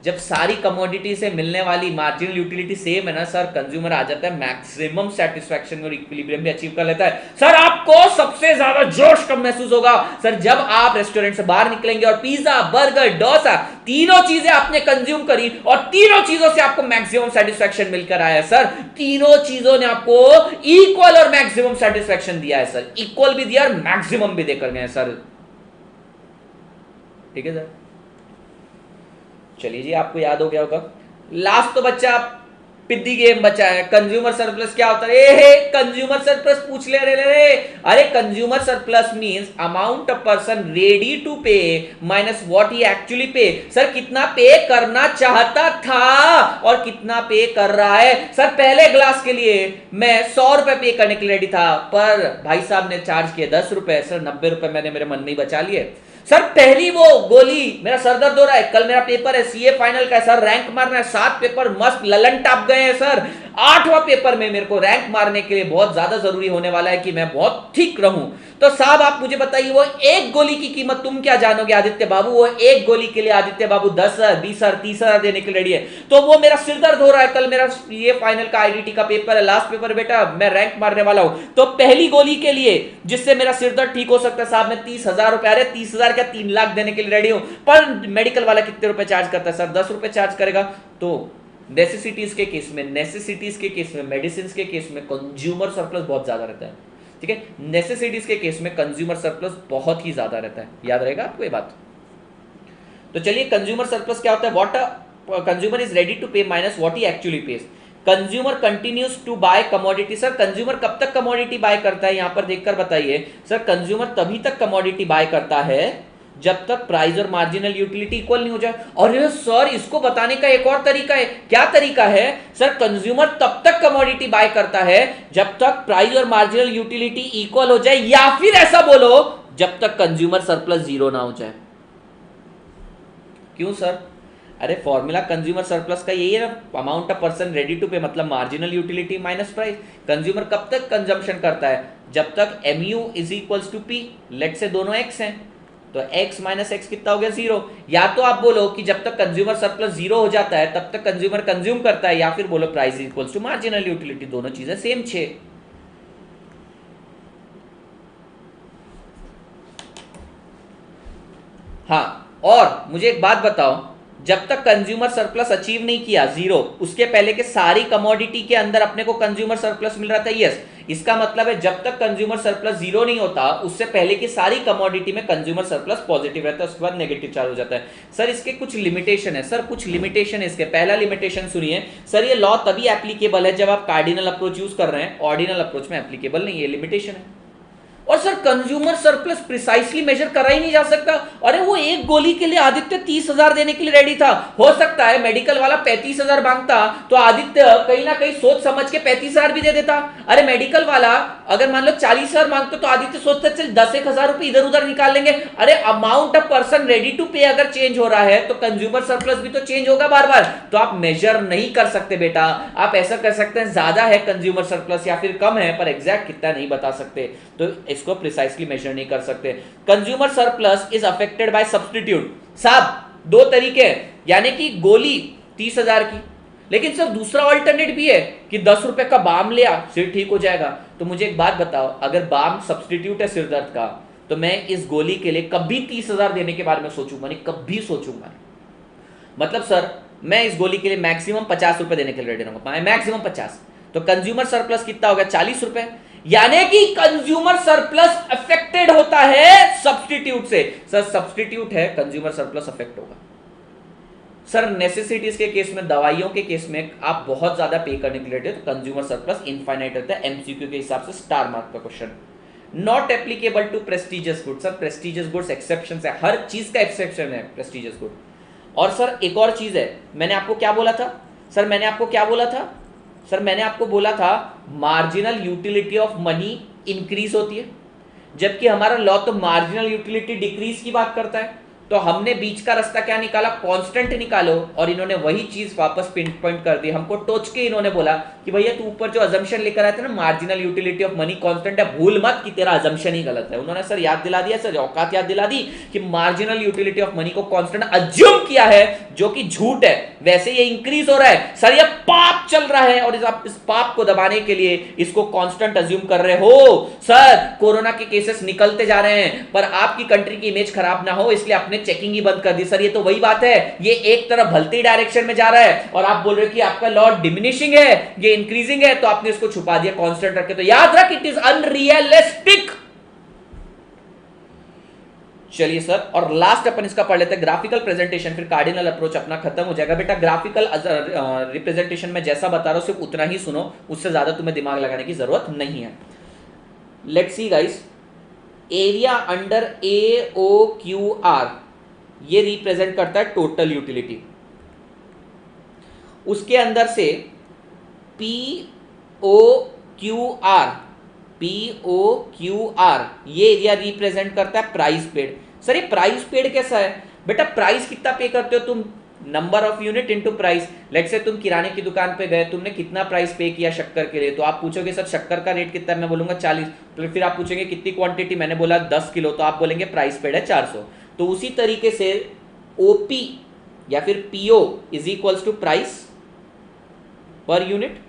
A: जब सारी कमोडिटी से मिलने वाली मार्जिनल यूटिलिटी सेम है ना सर, कंज्यूमर आ जाता है मैक्सिमम सेटिस्फैक्शन और इक्विलिब्रियम भी अचीव कर लेता है। सर आपको सबसे ज्यादा जोश कब महसूस होगा सर, जब आप रेस्टोरेंट से बाहर निकलेंगे और पिज्जा बर्गर डोसा तीनों चीजें आपने कंज्यूम करी और तीनों चीजों से आपको मैक्सिमम सेटिस्फैक्शन मिलकर आया है। सर तीनों चीजों ने आपको इक्वल और मैक्सिमम सेटिस्फैक्शन दिया है सर, इक्वल भी दिया और मैक्सिमम भी देकर गए सर। ठीक है सर, चलिए जी आपको याद हो गया होगा। लास्ट तो बच्चा पिद्दी गेम बचा है, कंज्यूमर सरप्लस क्या होता है। कंज्यूमर सरप्लस पूछ ले रहे, अरे consumer surplus means amount a person ready to pay minus what he actually pay. Sir कितना पे करना चाहता था और कितना पे कर रहा है। सर पहले ग्लास के लिए मैं 100 रुपए पे करने के लिए रेडी था, पर भाई साहब ने चार्ज किए 10 रुपए। सर 90 रुपए मैंने मेरे मन में ही बचा लिए। सर पहली वो गोली, मेरा सर दर्द हो रहा है, कल मेरा पेपर है सीए फाइनल का, सर रैंक मारना है, 7 पेपर मस्त ललन टाप गए हैं सर, 8वां पेपर में मेरे को रैंक मारने के लिए बहुत ज्यादा जरूरी होने वाला है कि मैं बहुत ठीक रहूं। तो साहब आप मुझे बताइए वो एक गोली की कीमत तुम क्या जानोगे आदित्य बाबू, वो एक गोली के लिए आदित्य बाबू 10,000 20,000 30,000 देने के लिए रेडी है। तो वो मेरा सिर दर्द हो रहा है, कल मेरा ये फाइनल का आईडीटी का पेपर है, लास्ट पेपर बेटा, मैं रैंक मारने वाला हूं, तो पहली गोली के लिए जिससे मेरा सिर दर्द ठीक हो सकता है साहब मैं 30,000 रुपए, अरे 30,000 क्या 3 लाख देने के लिए रेडी हूं। पर मेडिकल वाला कितने रुपए चार्ज करता है सर, 10 रुपए चार्ज करेगा। तो नेसेसिटीज के केस में, मेडिसिन के केस में कंज्यूमर सरप्लस बहुत ज्यादा रहता है, ठीक है। नेसेसिटीज के केस में कंज्यूमर सरप्लस बहुत ही ज्यादा रहता है, याद रहेगा आपको ये बात। तो चलिए कंज्यूमर सरप्लस क्या होता है, what consumer is ready to pay minus what he actually pays. Consumer continues to buy commodity, sir consumer कब तक कमोडिटी बाय करता है, यहां पर देखकर बताइए सर। कंज्यूमर तभी तक कमोडिटी बाय करता है जब तक प्राइस और मार्जिनल यूटिलिटी इक्वल नहीं हो जाए। और सर इसको बताने का एक और तरीका है, क्या तरीका है सर, कंज्यूमर तब तक कमोडिटी बाय करता है जब तक प्राइस और मार्जिनल यूटिलिटी इक्वल हो जाए, या फिर ऐसा बोलो जब तक कंज्यूमर सरप्लस जीरो ना हो जाए। क्यों सर, अरे फॉर्मूला कंज्यूमर सरप्लस का यही है ना, amount of person ready to pay मतलब marginal utility minus price. Consumer कब तक कंजम्पशन करता है, जब तक mu is equals to P, let say दोनों x हैं, तो x माइनस एक्स कितना हो गया 0। या तो आप बोलो कि जब तक कंज्यूमर सरप्लस 0 हो जाता है तब तक कंज्यूमर कंज्यूम करता है, या फिर बोलो price equals to marginal utility, दोनों चीजें सेम 6। हाँ, और मुझे एक बात बताओ, जब तक कंज्यूमर सरप्लस अचीव नहीं किया 0, उसके पहले के सारी कमोडिटी के अंदर अपने को कंज्यूमर सरप्लस मिल रहा था, यस। इसका मतलब है जब तक कंज्यूमर सरप्लस 0 नहीं होता उससे पहले की सारी कमोडिटी में कंज्यूमर सरप्लस पॉजिटिव रहता है, उसके बाद नेगेटिव चार्ज हो जाता है। सर इसके कुछ लिमिटेशन है, सर कुछ लिमिटेशन है इसके। पहला लिमिटेशन सुनिए सर, ये लॉ तभी एप्लीकेबल है जब आप कार्डिनल अप्रोच यूज कर रहे हैं, ऑर्डिनल अप्रोच में एप्लीकेबल नहीं है, लिमिटेशन है। और sir consumer surplus precisely measure करा ही नहीं जा सकता। अरे वो एक गोली के लिए आदित्य 30,000 देने के लिए रेडी था, हो सकता है मेडिकल वाला 35,000 मांगता तो आदित्य कहीं ना कहीं सोच समझ के 35,000 भी दे देता। अरे मेडिकल वाला अगर मान लो 40,000 मांगता तो आदित्य सोचता चल 10,000 रुपए इधर उधर निकाल लेंगे। अरे amount of person ready to pay अगर चेंज हो रहा है तो कंज्यूमर सरप्लस भी तो चेंज होगा बार बार, तो आप मेजर नहीं कर सकते बेटा। आप ऐसा कर सकते हैं ज्यादा है कंज्यूमर सरप्लस या फिर कम है, पर एग्जैक्ट कितना नहीं बता सकते, तो इसको प्रिसाइसली मेजर नहीं कर सकते। Consumer surplus is affected by substitute. साहब दो तरीके हैं, यानी कि गोली 30,000 की, लेकिन सर दूसरा ऑल्टरनेट भी है कि 10 रुपए का बाम लिया सिर ठीक हो जाएगा। तो मुझे एक बात बताओ, अगर बाम सब्स्टिट्यूट है सिर दर्द का, तो मैं इस गोली के लिए कभी 30,000 देने के बारे में सोचूंगा नहीं, कभी सोचूंगा नहीं। मतलब सर मैं इस गोली के लिए मैक्सिमम 50 रुपए देने के लिए रेडी रहूंगा, मैक्सिमम 50। तो कंज्यूमर सरप्लस कितना हो गया 40 रुपए, यानी कि कंज्यूमर सरप्लस अफेक्टेड होता है सब्स्टिट्यूट से। सर सब्स्टिट्यूट है, कंज्यूमर सरप्लस अफेक्ट होगा। सर नेसेसिटीज के केस में, दवाइयों के केस में आप बहुत ज्यादा पे करने के लिए तो कंज्यूमर सरप्लस इनफाइनाइट रहता है। एमसीक्यू के हिसाब से स्टार मार्क का question. Not applicable to prestigious good, sir prestigious goods exception है, हर चीज का एक्सेप्शन है प्रेस्टिजियस गुड। और सर एक और चीज है, मैंने आपको क्या बोला था सर, मैंने आपको क्या बोला था सर, मैंने आपको बोला था marginal utility of money increase होती है, जबकि हमारा लॉ तो मार्जिनल यूटिलिटी डिक्रीज की बात करता है। तो हमने बीच का रास्ता क्या निकाला, कांस्टेंट निकालो, और इन्होंने वही चीज वापस पिन पॉइंट कर दी। हमको टोच के इन्होंने बोला कि भैया तू ऊपर जो अजम्पशन लेकर आए थे ना, marginal utility of money constant है, भूल मत कि तेरा अजम्पशन ही गलत है। उन्होंने सर याद दिला दिया, सर औकात याद दिला दी कि मार्जिनल यूटिलिटी ऑफ मनी को कांस्टेंट अज्यूम किया है, जो कि झूठ है। वैसे ये इंक्रीज हो रहा है सर, ये पाप चल रहा है, और इस पाप को दबाने के लिए इसको कांस्टेंट अज्यूम कर रहे हो। सर कोरोना के केसेस निकलते जा रहे हैं, पर आपकी कंट्री की इमेज खराब ना हो इसलिए आपने चेकिंग ही बंद कर दी। सर ये तो वही बात है, ये एक तरफ भलती डायरेक्शन में जा रहा है और आप बोल रहे हो कि आपका लॉ डिमिनिशिंग है, ये इंक्रीजिंग है, तो आपने इसको छुपा दिया कांस्टेंट रख के। तो याद रख, इट इज अनरियलिस्टिक। चलिए सर, और लास्ट अपन इसका पढ़ लेते हैं ग्राफिकल प्रेजेंटेशन, फिर कार्डिनल अप्रोच अपना खत्म हो जाएगा। बेटा ग्राफिकल रिप्रेजेंटेशन में जैसा बता रहा हूं सिर्फ उतना ही सुनो, उससे ज्यादा तुम्हें दिमाग लगाने की जरूरत नहीं है। Let's see guys, area under AOQR ये रिप्रेजेंट करता है टोटल यूटिलिटी, उसके अंदर से POQR ये एरिया रिप्रेजेंट करता है प्राइस पेड। सर ये प्राइस पेड कैसा है? बेटा प्राइस कितना पे करते हो तुम? Number of unit into price. Let's say तुम किराने की दुकान पे गए, तुमने कितना प्राइस पे किया शक्कर के लिए, तो आप पूछोगे सर शक्कर का रेट कितना है, मैं बोलूंगा 40। तो फिर आप पूछेंगे कितनी क्वांटिटी, मैंने बोला 10 किलो, तो आप बोलेंगे प्राइस पेड है 400। तो उसी तरीके से ओपी या फिर PO is equals to price per unit,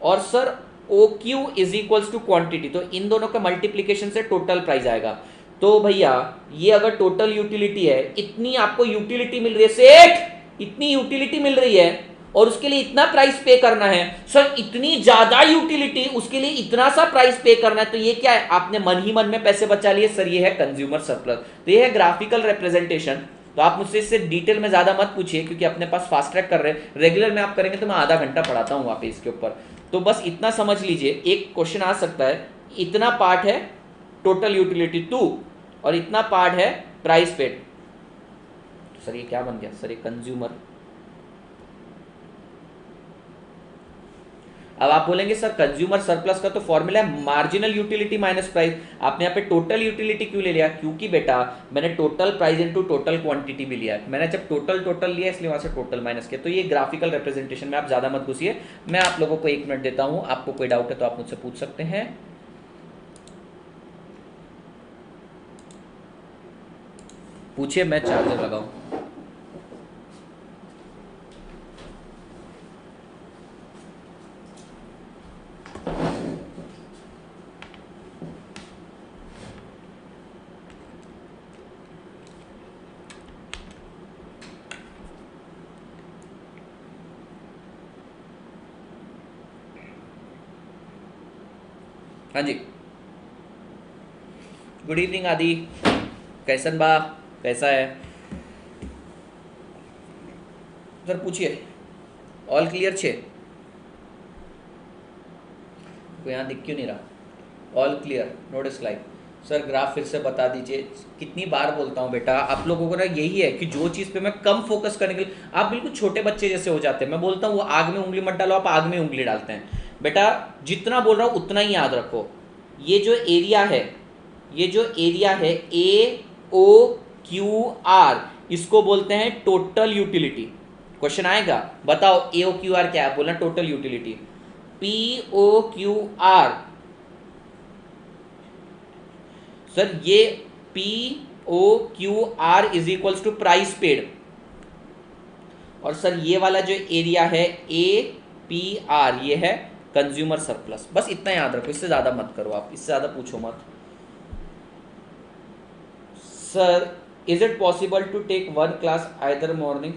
A: और sir O Q is equals to quantity. तो इन दोनों का मल्टीप्लीकेशन से टोटल प्राइस आएगा। तो भैया ये अगर टोटल यूटिलिटी है, इतनी आपको यूटिलिटी मिल रही है सेठ, इतनी यूटिलिटी मिल रही है और उसके लिए इतना प्राइस पे करना है। सर इतनी ज्यादा यूटिलिटी, उसके लिए इतना सा प्राइस पे करना है, तो ये क्या है? आपने मन ही मन में पैसे बचा लिए। सर ये है कंज्यूमर सरप्लस। तो ये है ग्राफिकल रिप्रेजेंटेशन। तो आप मुझसे इससे डिटेल में ज्यादा मत पूछिए, क्योंकि अपने पास फास्ट ट्रैक कर रहे हैं। रेगुलर में आप करेंगे तो मैं आधा घंटा पढ़ाता हूँ वहाँ पे इसके ऊपर। तो बस इतना समझ लीजिए, एक क्वेश्चन आ सकता है, इतना पार्ट है टोटल यूटिलिटी 2 और इतना पार्ट है प्राइस पेड। सर ये क्या बन गया? सर ये कंज्यूमर। अब आप बोलेंगे सर कंज्यूमर सरप्लस का तो फॉर्मूला है मार्जिनल यूटिलिटी माइनस प्राइस, आपने यहाँ पे टोटल यूटिलिटी क्यों ले लिया? क्योंकि बेटा मैंने total price into total quantity भी लिया है। मैंने जब टोटल लिया इसलिए वहां से टोटल माइनस किया। तो ये ग्राफिकल रिप्रेजेंटेशन में आप ज्यादा मत घुसिए। मैं आप लोगों को 1 मिनट देता हूं, आपको कोई डाउट है तो आप मुझसे पूछ सकते हैं। पूछिए, मैं चार्जर लगाऊं। हाँ जी, गुड इवनिंग आदि, कैसन बा, कैसा है? सर पूछिए, ऑल क्लियर छे? तो यहाँ दिख क्यों नहीं रहा? All clear, no dislike. Sir graph फिर से बता दीजिए। कितनी बार बोलता हूँ बेटा, आप लोगों को ना यही है कि जो चीज़ पे मैं कम फोकस करने के लिए, आप बिल्कुल छोटे बच्चे जैसे हो जाते हैं। मैं बोलता हूँ वो आग में उंगली मत डालो, आप आग में उंगली डालते हैं। बेटा जितना बोल रहा हूँ उतना ही याद रखो। ये जो एरिया है ए ओ क्यू आर, इसको बोलते हैं टोटल यूटिलिटी। क्वेश्चन आएगा, बताओ ए ओ क्यू आर क्या है? बोलना total utility. P O Q R, sir ये P O Q R is equals to price paid, और सर ये वाला जो एरिया है ए पी आर, ये है कंज्यूमर सरप्लस। बस इतना याद रखो, इससे ज्यादा मत करो, आप इससे ज्यादा पूछो मत। Sir is it possible to take 1 class either morning?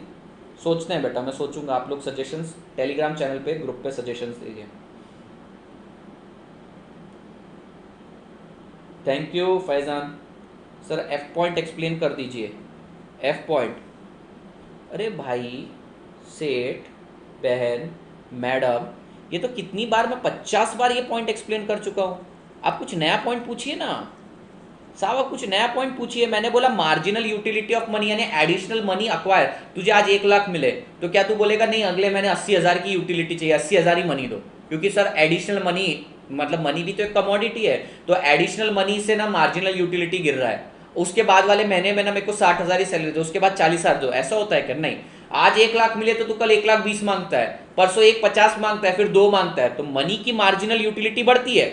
A: सोचते हैं बेटा, मैं सोचूंगा। आप लोग सजेशंस टेलीग्राम चैनल पे, ग्रुप पे सजेशंस दीजिए। Thank you Faizan. Sir F point explain कर दीजिए। एफ पॉइंट, अरे भाई सेठ, बहन, मैडम, ये तो कितनी बार, मैं 50 बार ये पॉइंट एक्सप्लेन कर चुका हूँ। आप कुछ नया पॉइंट पूछिए ना साहब, कुछ नया पॉइंट पूछिए। मैंने बोला मार्जिनल यूटिलिटी ऑफ मनी, यानी एडिशनल मनी अक्वायर। तुझे आज 1 लाख मिले तो क्या तू बोलेगा नहीं अगले महीने 80,000 की यूटिलिटी चाहिए, 80,000 ही मनी दो? क्योंकि सर एडिशनल मनी, मतलब मनी भी तो एक कमोडिटी है, तो एडिशनल मनी से ना मार्जिनल यूटिलिटी गिर रहा है। उसके बाद वाले महीने में ना मेरे को 60,000 ही सैलरी दो, उसके बाद 40,000 दो। ऐसा होता है क्या? नहीं। आज 1 लाख मिले तो तू कल 1,20,000 मांगता है, परसों 1,50,000 मांगता है, फिर 2 मांगता है। तो मनी की मार्जिनल यूटिलिटी बढ़ती है।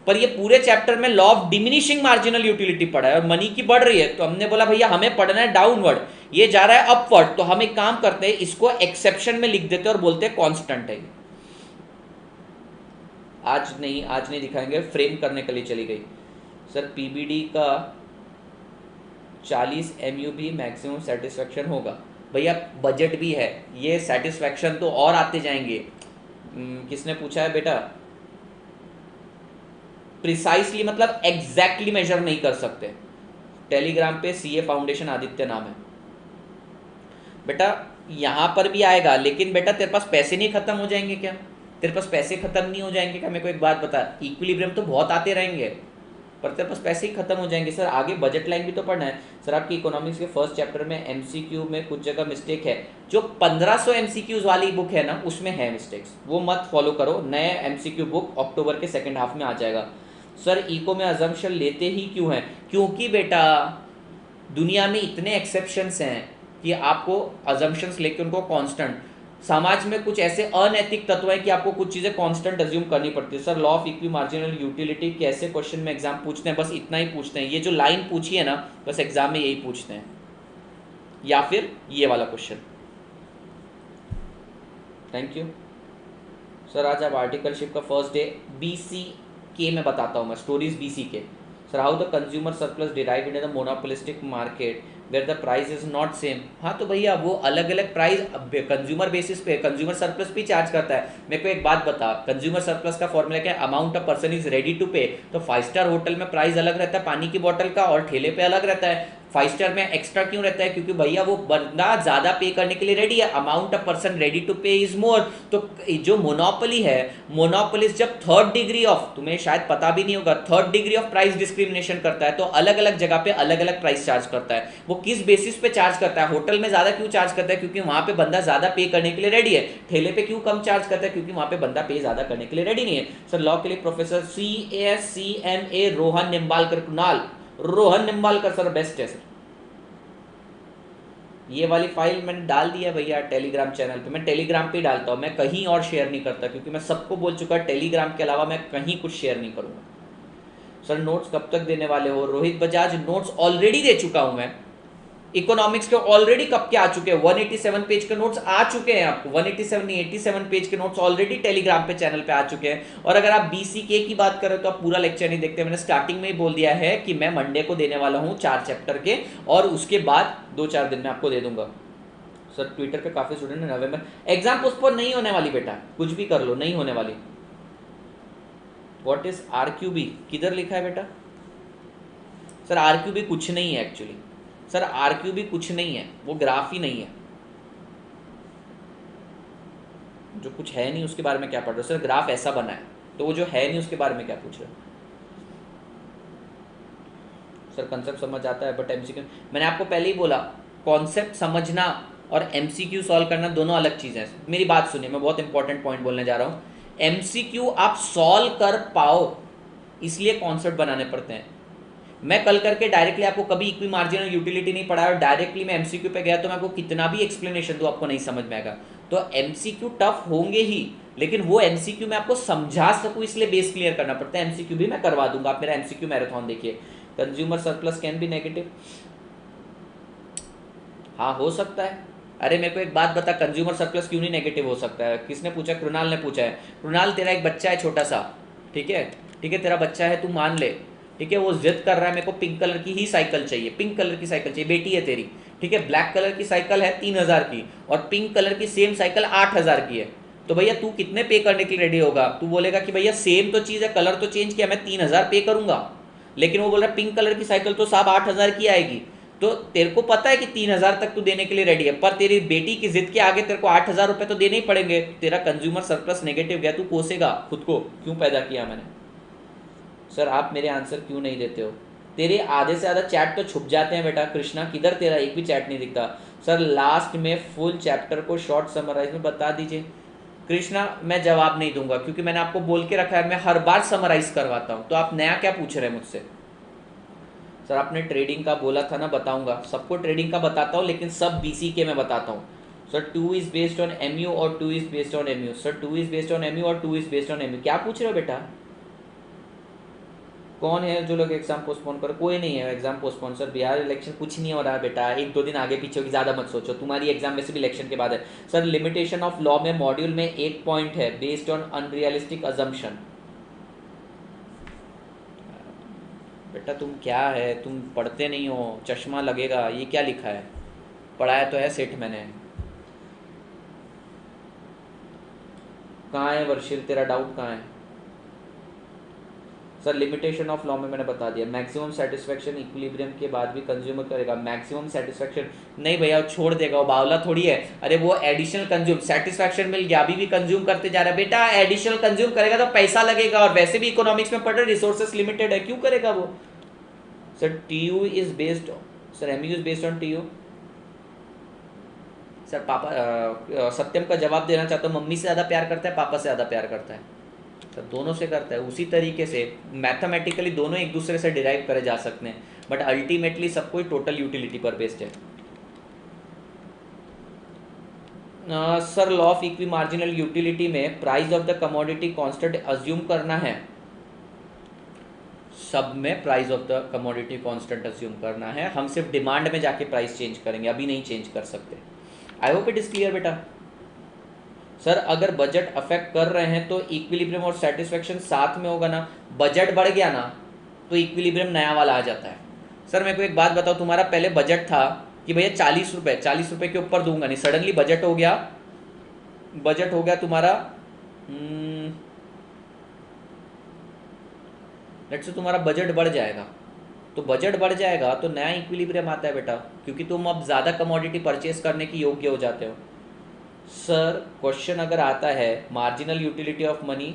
A: पर ये पूरे चैप्टर में law of diminishing marginal utility पढ़ा है और मनी की बढ़ रही है। तो हमने बोला भैया हमें पढ़ना है डाउनवर्ड, ये जा रहा है अपवर्ड। तो हम एक काम करते हैं, इसको एक्सेप्शन में लिख देते हैं और बोलते हैं कांस्टेंट है। आज नहीं दिखाएंगे, फ्रेम करने के लिए चली गई। सर पीबीडी का 40 MU भी मैक्सिमम सेटिस्फेक्शन होगा? भैया बजट भी है, ये सेटिस्फेक्शन तो और आते जाएंगे। किसने पूछा है बेटा? प्रिसाइसली मतलब एग्जैक्टली मेजर नहीं कर सकते। टेलीग्राम पे सीए फाउंडेशन आदित्य नाम है बेटा। यहां पर भी आएगा, लेकिन बेटा तेरे पास पैसे नहीं खत्म हो जाएंगे क्या? तेरे पास पैसे खत्म नहीं हो जाएंगे क्या? मेरे को एक बात बता, इक्विलिब्रियम तो बहुत आते रहेंगे पर तेरे पास पैसे ही खत्म हो जाएंगे। सर आगे बजट लाइन भी तो पढ़ना है। सर आपकी इकोनॉमिक्स के फर्स्ट चैप्टर में एमसीक्यू में कुछ जगह मिस्टेक है। जो 1500 एमसीक्यूज वाली बुक है ना, उसमें है मिस्टेक्स, वो मत फॉलो करो। नए एमसीक्यू बुक अक्टूबर के सेकेंड हाफ में आ जाएगा। सर इको में अजम्पशन लेते ही क्यों हैं? क्योंकि बेटा दुनिया में इतने एक्सेप्शंस हैं कि आपको अजम्पशंस लेके उनको कांस्टेंट, समाज में कुछ ऐसे अनैतिक तत्व हैं कि आपको कुछ चीज़ें कांस्टेंट अज्यूम करनी पड़ती है। Sir law of equi marginal utility कैसे क्वेश्चन में एग्जाम पूछते हैं, बस इतना ही पूछते हैं, ये जो लाइन पूछी है ना बस एग्जाम में यही पूछते हैं, या फिर ये वाला क्वेश्चन। Thank you sir. आज आप आर्टिकलशिप का फर्स्ट डे BC के में बताता हूँ मैं, स्टोरीज BC के। Sir how the consumer surplus derive in the monopolistic market where the price is not same. हाँ तो भैया वो अलग अलग प्राइस कंज्यूमर बेसिस पे, कंज्यूमर सरप्लस भी चार्ज करता है। मेरे को एक बात बता, कंज्यूमर सरप्लस का फॉर्मूला क्या है? Amount of person is ready to pay. तो 5 स्टार होटल में प्राइस अलग रहता है पानी की बोतल का और ठेले पे अलग रहता है। 5 स्टार में एक्स्ट्रा क्यों रहता है? क्योंकि भैया वो बंदा ज्यादा पे करने के लिए रेडी है, amount of person ready to pay is more. तो जो मोनोपोली है, मोनोपोलिस्ट जब थर्ड डिग्री ऑफ, तुम्हें शायद पता भी नहीं होगा, third degree of price discrimination करता है, तो अलग अलग जगह पे अलग अलग प्राइस चार्ज करता है। वो किस बेसिस पे चार्ज करता है? होटल में ज्यादा क्यों चार्ज करता है? क्योंकि वहां पे बंदा ज्यादा पे करने के लिए रेडी है। ठेले पे क्यों कम चार्ज करता है? क्योंकि वहां पे बंदा पे ज्यादा करने के लिए रेडी नहीं है। सर लॉ के लिए professor CSCMA Rohan Nimbalkar, Kunal Rohan Nimbalkar sir best है सर। ये वाली फाइल मैंने डाल दी है भैया टेलीग्राम चैनल पे, मैं टेलीग्राम पे ही डालता हूँ, मैं कहीं और शेयर नहीं करता, क्योंकि मैं सबको बोल चुका टेलीग्राम के अलावा मैं कहीं कुछ शेयर नहीं करूँगा। सर नोट्स कब तक देने वाले हो? रोहित बजाज नोट्स ऑलरेडी दे चुका हूँ मैं, इकोनॉमिक्स के ऑलरेडी कब के आ चुके हैं, 187 पेज के नोट्स आ चुके हैं आपको, 187 नहीं 87 पेज के नोट्स ऑलरेडी टेलीग्राम पे चैनल पे आ चुके हैं। और अगर आप BCK की बात करें तो आप पूरा लेक्चर नहीं देखते, मैंने स्टार्टिंग में ही बोल दिया है कि मैं मंडे को देने वाला हूँ 4 चैप्टर के, और उसके बाद 2-4 दिन में आपको दे दूंगा। सर ट्विटर पे काफी स्टूडेंट है, नवंबर एग्जाम पोस्टपोन नहीं होने वाली बेटा, कुछ भी कर लो नहीं होने वाली। What is RQB? किधर लिखा है बेटा? सर RQB कुछ नहीं है एक्चुअली, सर RQB कुछ नहीं है, वो ग्राफ ही नहीं है। जो कुछ है नहीं उसके बारे में क्या पढ़ रहे हो? सर ग्राफ ऐसा बना है, तो वो जो है नहीं उसके बारे में क्या पूछ रहे हो? सर कंसेप्ट समझ आता है बट MCQ, मैंने आपको पहले ही बोला कॉन्सेप्ट समझना और MCQ सॉल्व करना दोनों अलग चीजें हैं। मेरी बात सुनिए, मैं बहुत इंपॉर्टेंट पॉइंट बोलने जा रहा हूँ। MCQ आप सॉल्व कर पाओ इसलिए कॉन्सेप्ट बनाने पड़ते हैं। मैं कल करके डायरेक्टली आपको कभी इक्वी मार्जिनल यूटिलिटी नहीं पढ़ाया और डायरेक्टली मैं MCQ पे गया तो मैं आपको कितना भी एक्सप्लेनेशन दूं आपको नहीं समझ में आएगा। तो MCQ टफ होंगे ही, लेकिन वो MCQ मैं आपको समझा सकूं इसलिए बेस क्लियर करना पड़ता है। MCQ भी मैं करवा दूंगा, आप मेरा MCQ मैराथन देखिए। Consumer surplus can be negative, हाँ हो सकता है। अरे मेरे को एक बात बता, कंज्यूमर सरप्लस क्यों नहीं नेगेटिव हो सकता है? किसने पूछा? कृणाल ने पूछा है। कृणाल तेरा एक बच्चा है छोटा सा, ठीक है तेरा बच्चा है, तू मान ले, ठीक है, वो जिद कर रहा है मेरे को पिंक कलर की ही साइकिल चाहिए, पिंक कलर की साइकिल चाहिए, बेटी है तेरी, ठीक है, ब्लैक कलर की साइकिल है 3000 की और पिंक कलर की सेम साइकिल 8000 की है। तो भैया तू कितने पे करने के लिए रेडी होगा? तू बोलेगा कि भैया सेम तो चीज है, कलर तो चेंज किया, मैं 3000 पे करूंगा, लेकिन वो बोल रहा है पिंक कलर की साइकिल तो साहब 8000 की आएगी। तो तेरे को पता है कि 3000 तक तू देने के लिए रेडी है, पर तेरी बेटी की जिद के आगे तेरे को 8000 रुपए तो देने ही पड़ेंगे। तेरा कंज्यूमर सरप्लस नेगेटिव गया, तू कोसेगा खुद को, क्यों पैदा किया मैंने? सर आप मेरे आंसर क्यों नहीं देते हो? तेरे आधे से ज़्यादा चैट तो छुप जाते हैं बेटा। कृष्णा किधर तेरा एक भी चैट नहीं दिखता। सर लास्ट में फुल चैप्टर को शॉर्ट समराइज में बता दीजिए। कृष्णा मैं जवाब नहीं दूंगा क्योंकि मैंने आपको बोल के रखा है मैं हर बार समराइज करवाता हूं, तो आप नया क्या पूछ रहे हैं मुझसे? सर आपने ट्रेडिंग का बोला था ना, बताऊंगा सबको, ट्रेडिंग का बताता हूँ लेकिन सब BCK में बताता हूँ। Sir 2 is based on MU और 2 is based on MU। Sir 2 is based on MU और 2 इज बेस्ड ऑन MU, क्या पूछ रहे हो बेटा? कौन है जो लोग एग्जाम पोस्टपोन करो? कोई नहीं है exam postpone. Sir Bihar election कुछ नहीं हो रहा है बेटा, 1-2 दिन आगे पीछे होगी, ज़्यादा मत सोचो, तुम्हारी एग्जाम वैसे भी इलेक्शन के बाद है। सर लिमिटेशन ऑफ लॉ में मॉड्यूल में एक पॉइंट है बेस्ड ऑन अनरियलिस्टिक अजम्पशन। बेटा तुम क्या है, तुम पढ़ते नहीं हो, चश्मा लगेगा, ये क्या लिखा है? पढ़ाया तो है सेठ मैंने। कहाँ है वर्षिल, तेरा डाउट कहाँ है? सर लिमिटेशन ऑफ लॉ में मैंने बता दिया, मैक्सिमम सेटिस्फेक्शन इक्विलिब्रियम के बाद भी कंज्यूमर करेगा। मैक्सिमम सेटिस्फेक्शन नहीं भैया, वो छोड़ देगा, वो बावला थोड़ी है। अरे वो एडिशनल कंज्यूम, सेटिस्फेक्शन मिल गया अभी भी कंज्यूम करते जा रहा है बेटा। एडिशनल कंज्यूम करेगा तो पैसा लगेगा, और वैसे भी इकोनॉमिक्स में पढ़ रहे रिसोर्सेस लिमिटेड है, क्यों करेगा वो? Sir TU is based, sir MU is based on TU। Sir पापा सत्यम का जवाब देना चाहता हूँ, मम्मी से ज़्यादा प्यार करता है पापा से ज़्यादा प्यार करता है? तो दोनों से करता है उसी तरीके से, मैथमेटिकली दोनों एक दूसरे से डिराइव करे जा सकते हैं, बट अल्टीमेटली सब कोई टोटल यूटिलिटी पर बेस्ड है। Sir law of equi marginal utility में price of the commodity constant assume करना है, सब में price of the commodity constant assume करना है, हम सिर्फ डिमांड में जाके प्राइस चेंज करेंगे, अभी नहीं चेंज कर सकते। आई होप इट इज क्लियर बेटा। सर अगर बजट अफेक्ट कर रहे हैं तो इक्विलिब्रियम और सेटिस्फेक्शन साथ में होगा ना, बजट बढ़ गया ना तो इक्विलिब्रियम नया वाला आ जाता है। सर मेरे को एक बात बताओ, तुम्हारा पहले बजट था कि भैया 40 रुपये के ऊपर दूंगा नहीं, सडनली बजट हो गया तुम्हारा लेट्स से तुम्हारा बजट बढ़ जाएगा, तो बजट बढ़ जाएगा तो नया इक्विलिब्रियम आता है बेटा, क्योंकि तुम अब ज़्यादा कमोडिटी परचेज करने की योग्य हो जाते हो। सर क्वेश्चन अगर आता है marginal utility of money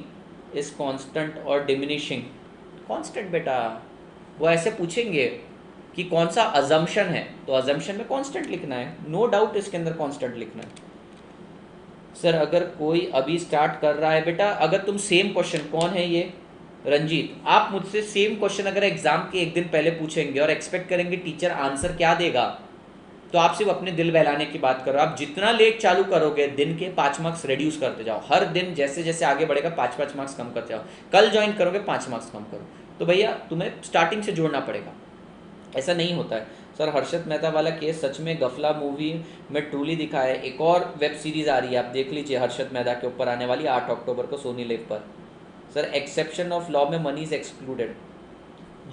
A: is constant और डिमिनिशिंग, कांस्टेंट बेटा, वो ऐसे पूछेंगे कि कौन सा अजम्पशन है, तो अजम्पशन में कांस्टेंट लिखना है, नो डाउट इसके अंदर कांस्टेंट लिखना है। सर अगर कोई अभी स्टार्ट कर रहा है बेटा, अगर तुम सेम क्वेश्चन, कौन है ये रंजीत, आप मुझसे सेम क्वेश्चन अगर एग्जाम के एक दिन पहले पूछेंगे और एक्सपेक्ट करेंगे टीचर आंसर क्या देगा, तो आप सिर्फ अपने दिल बहलाने की बात करो। आप जितना लेट चालू करोगे दिन के 5 मार्क्स रिड्यूस करते जाओ, हर दिन जैसे जैसे आगे बढ़ेगा 5-5 मार्क्स कम करते जाओ, कल ज्वाइन करोगे 5 मार्क्स कम करो, तो भैया तुम्हें स्टार्टिंग से जोड़ना पड़ेगा, ऐसा नहीं होता है। सर हर्षद मेहता वाला केस सच में गफला मूवी में ट्रूली दिखा है, एक और वेब सीरीज़ आ रही है आप देख लीजिए, हर्षद मेहता के ऊपर आने वाली 8 अक्टूबर को सोनी लिव पर। सर एक्सेप्शन ऑफ लॉ में मनी इज एक्सक्लूडेड,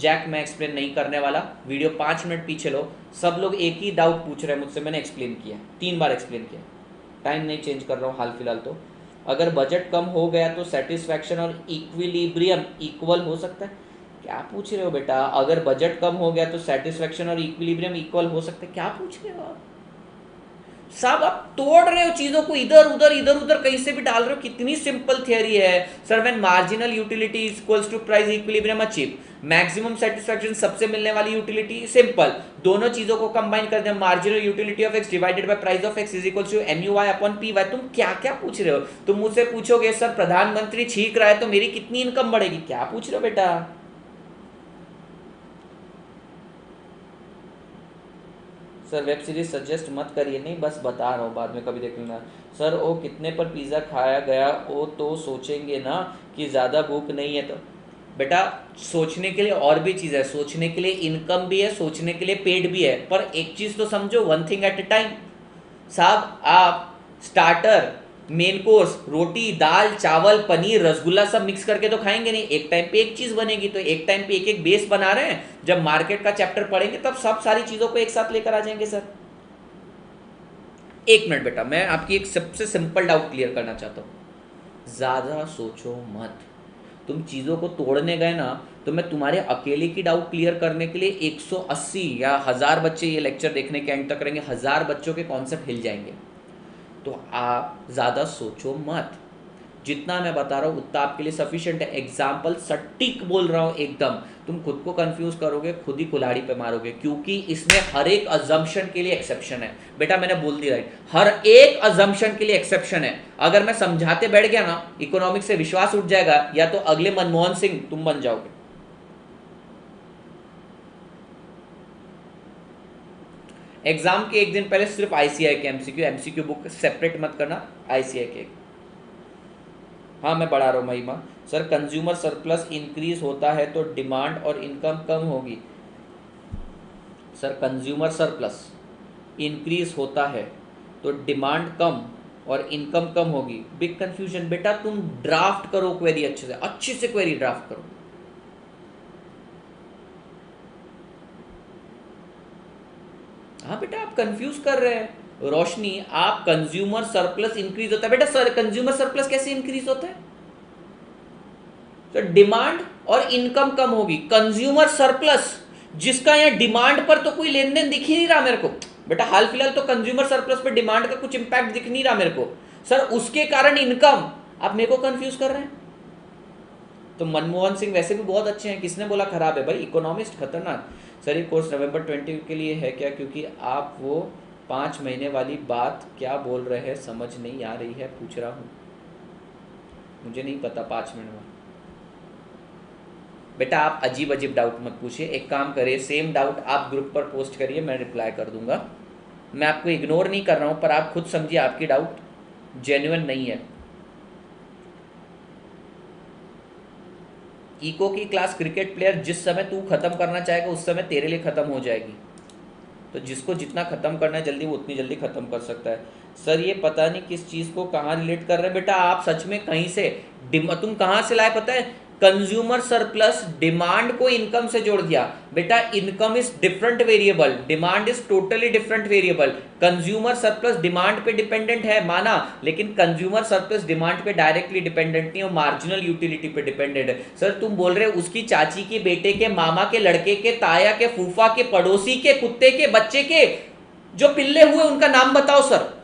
A: जैक मैं एक्सप्लेन नहीं करने वाला, वीडियो 5 मिनट पीछे लो, सब लोग एक ही डाउट पूछ रहे हैं मुझसे, मैंने एक्सप्लेन किया 3 बार एक्सप्लेन किया, टाइम नहीं चेंज कर रहा हूँ हाल फिलहाल। तो अगर बजट कम हो गया तो सेटिस्फैक्शन और इक्विलिब्रियम इक्वल हो सकता है, क्या पूछ रहे हो बेटा, अगर बजट कम हो गया तो सेटिस्फैक्शन और इक्विलिब्रियम इक्वल हो सकता है, क्या पूछ रहे हो आप साहब, आप तोड़ रहे हो चीजों को, इधर उधर कहीं से भी डाल रहे हो, कितनी सिंपल थियरी है। Sir when marginal utility equals to price equilibrium achieve, maximum satisfaction सबसे मिलने वाली यूटिलिटी, सिंपल, दोनों चीजों को कंबाइन कर दें, marginal utility of X divided by price of X is equals to MUY upon PY। तुम क्या क्या पूछ रहे हो, तुम मुझसे पूछोगे सर प्रधानमंत्री छींक रहा है तो मेरी कितनी इनकम बढ़ेगी, क्या पूछ रहे हो बेटा। सर वेब सीरीज सजेस्ट मत करिए, नहीं बस बता रहा हूँ, बाद में कभी देख लेना। सर वो कितने पर पिज़्ज़ा खाया गया, वो तो सोचेंगे ना कि ज़्यादा भूख नहीं है, तो बेटा सोचने के लिए और भी चीज़ है, सोचने के लिए इनकम भी है, सोचने के लिए पेड भी है, पर एक चीज़ तो समझो, one thing at A time. साहब आप स्टार्टर, मेन कोर्स, रोटी दाल चावल पनीर रसगुल्ला सब मिक्स करके तो खाएंगे नहीं, एक टाइम पे एक चीज़ बनेगी, तो एक टाइम पे एक एक बेस बना रहे हैं, जब मार्केट का चैप्टर पढ़ेंगे तब सब सारी चीज़ों को एक साथ लेकर आ जाएंगे। सर 1 मिनट बेटा, मैं आपकी एक सबसे सिंपल डाउट क्लियर करना चाहता हूँ, ज़्यादा सोचो मत, तुम चीज़ों को तोड़ने गए ना तो मैं तुम्हारे अकेले की डाउट क्लियर करने के लिए 180 या 1000 बच्चे ये लेक्चर देखने के एंड तक करेंगे, 1000 बच्चों के कॉन्सेप्ट हिल जाएंगे। तो आप ज़्यादा सोचो मत, जितना मैं बता रहा हूँ उतना आपके लिए सफिशिएंट है। एग्जाम्पल सटीक बोल रहा हूँ एकदम, तुम खुद को कंफ्यूज करोगे, खुद ही कुल्हाड़ी पे मारोगे, क्योंकि इसमें हर एक अजम्पशन के लिए एक्सेप्शन है बेटा, मैंने बोल दिया राइट, हर एक अजम्पशन के लिए एक्सेप्शन है। अगर मैं समझाते बैठ गया ना, इकोनॉमिक्स से विश्वास उठ जाएगा, या तो अगले मनमोहन सिंह तुम बन जाओगे। एग्जाम के एक दिन पहले सिर्फ ICI के MCQ बुक सेपरेट मत करना, ICI के। हाँ मैं बढ़ा रहा हूँ महिमा। सर कंज्यूमर सरप्लस इंक्रीज होता है तो डिमांड और इनकम कम होगी। सर कंज्यूमर सरप्लस इंक्रीज होता है तो डिमांड कम और इनकम कम होगी, बिग कंफ्यूजन बेटा। तुम ड्राफ्ट करो क्वेरी अच्छे से क्वेरी ड्राफ्ट करो। हाँ बेटा आप कंफ्यूज कर रहे हैं रोशनी, आप कंज्यूमर सरप्लस इंक्रीज होता है बेटा, सर कंज्यूमर सरप्लस कैसे इंक्रीज होता है, तो डिमांड और इनकम कम होगी। कंज्यूमर सरप्लस जिसका यहाँ डिमांड पर तो कोई लेन देन दिख ही नहीं रहा मेरे को बेटा, हाल फिलहाल तो कंज्यूमर सरप्लस पर डिमांड का कुछ इंपैक्ट दिख नहीं रहा मेरे को, सर उसके कारण इनकम, आप मेरे को कंफ्यूज कर रहे हैं। तो मनमोहन सिंह वैसे भी बहुत अच्छे हैं, किसने बोला खराब है भाई, इकोनॉमिस्ट खतरनाक। सर ये कोर्स नवंबर 20 के लिए है क्या, क्योंकि आप वो 5 महीने वाली बात क्या बोल रहे हैं समझ नहीं आ रही है, पूछ रहा हूँ, मुझे नहीं पता 5 महीने में। बेटा आप अजीब अजीब डाउट मत पूछिए, एक काम करिए, सेम डाउट आप ग्रुप पर पोस्ट करिए, मैं रिप्लाई कर दूंगा। मैं आपको इग्नोर नहीं कर रहा हूं, पर आप खुद समझिए आपकी डाउट जेन्युइन नहीं है। इको की क्लास क्रिकेट प्लेयर, जिस समय तू खत्म करना चाहेगा उस समय तेरे लिए खत्म हो जाएगी, तो जिसको जितना खत्म करना है जल्दी, वो उतनी जल्दी खत्म कर सकता है। सर ये पता नहीं किस चीज को कहाँ रिलेट कर रहे हैं बेटा, आप सच में कहीं से तुम कहाँ से लाए पता है, कंज्यूमर सरप्लस डिमांड को इनकम से जोड़ दिया। बेटा income is different variable, demand is totally different variable. Consumer surplus demand पे डिपेंडेंट है माना, लेकिन कंज्यूमर सरप्लस डिमांड पे डायरेक्टली डिपेंडेंट नहीं, और मार्जिनल यूटिलिटी पे डिपेंडेंट है। सर तुम बोल रहे हो उसकी चाची के बेटे के, मामा के लड़के के, ताया के, फूफा के, पड़ोसी के, कुत्ते के, बच्चे के जो पिल्ले हुए उनका नाम बताओ सर,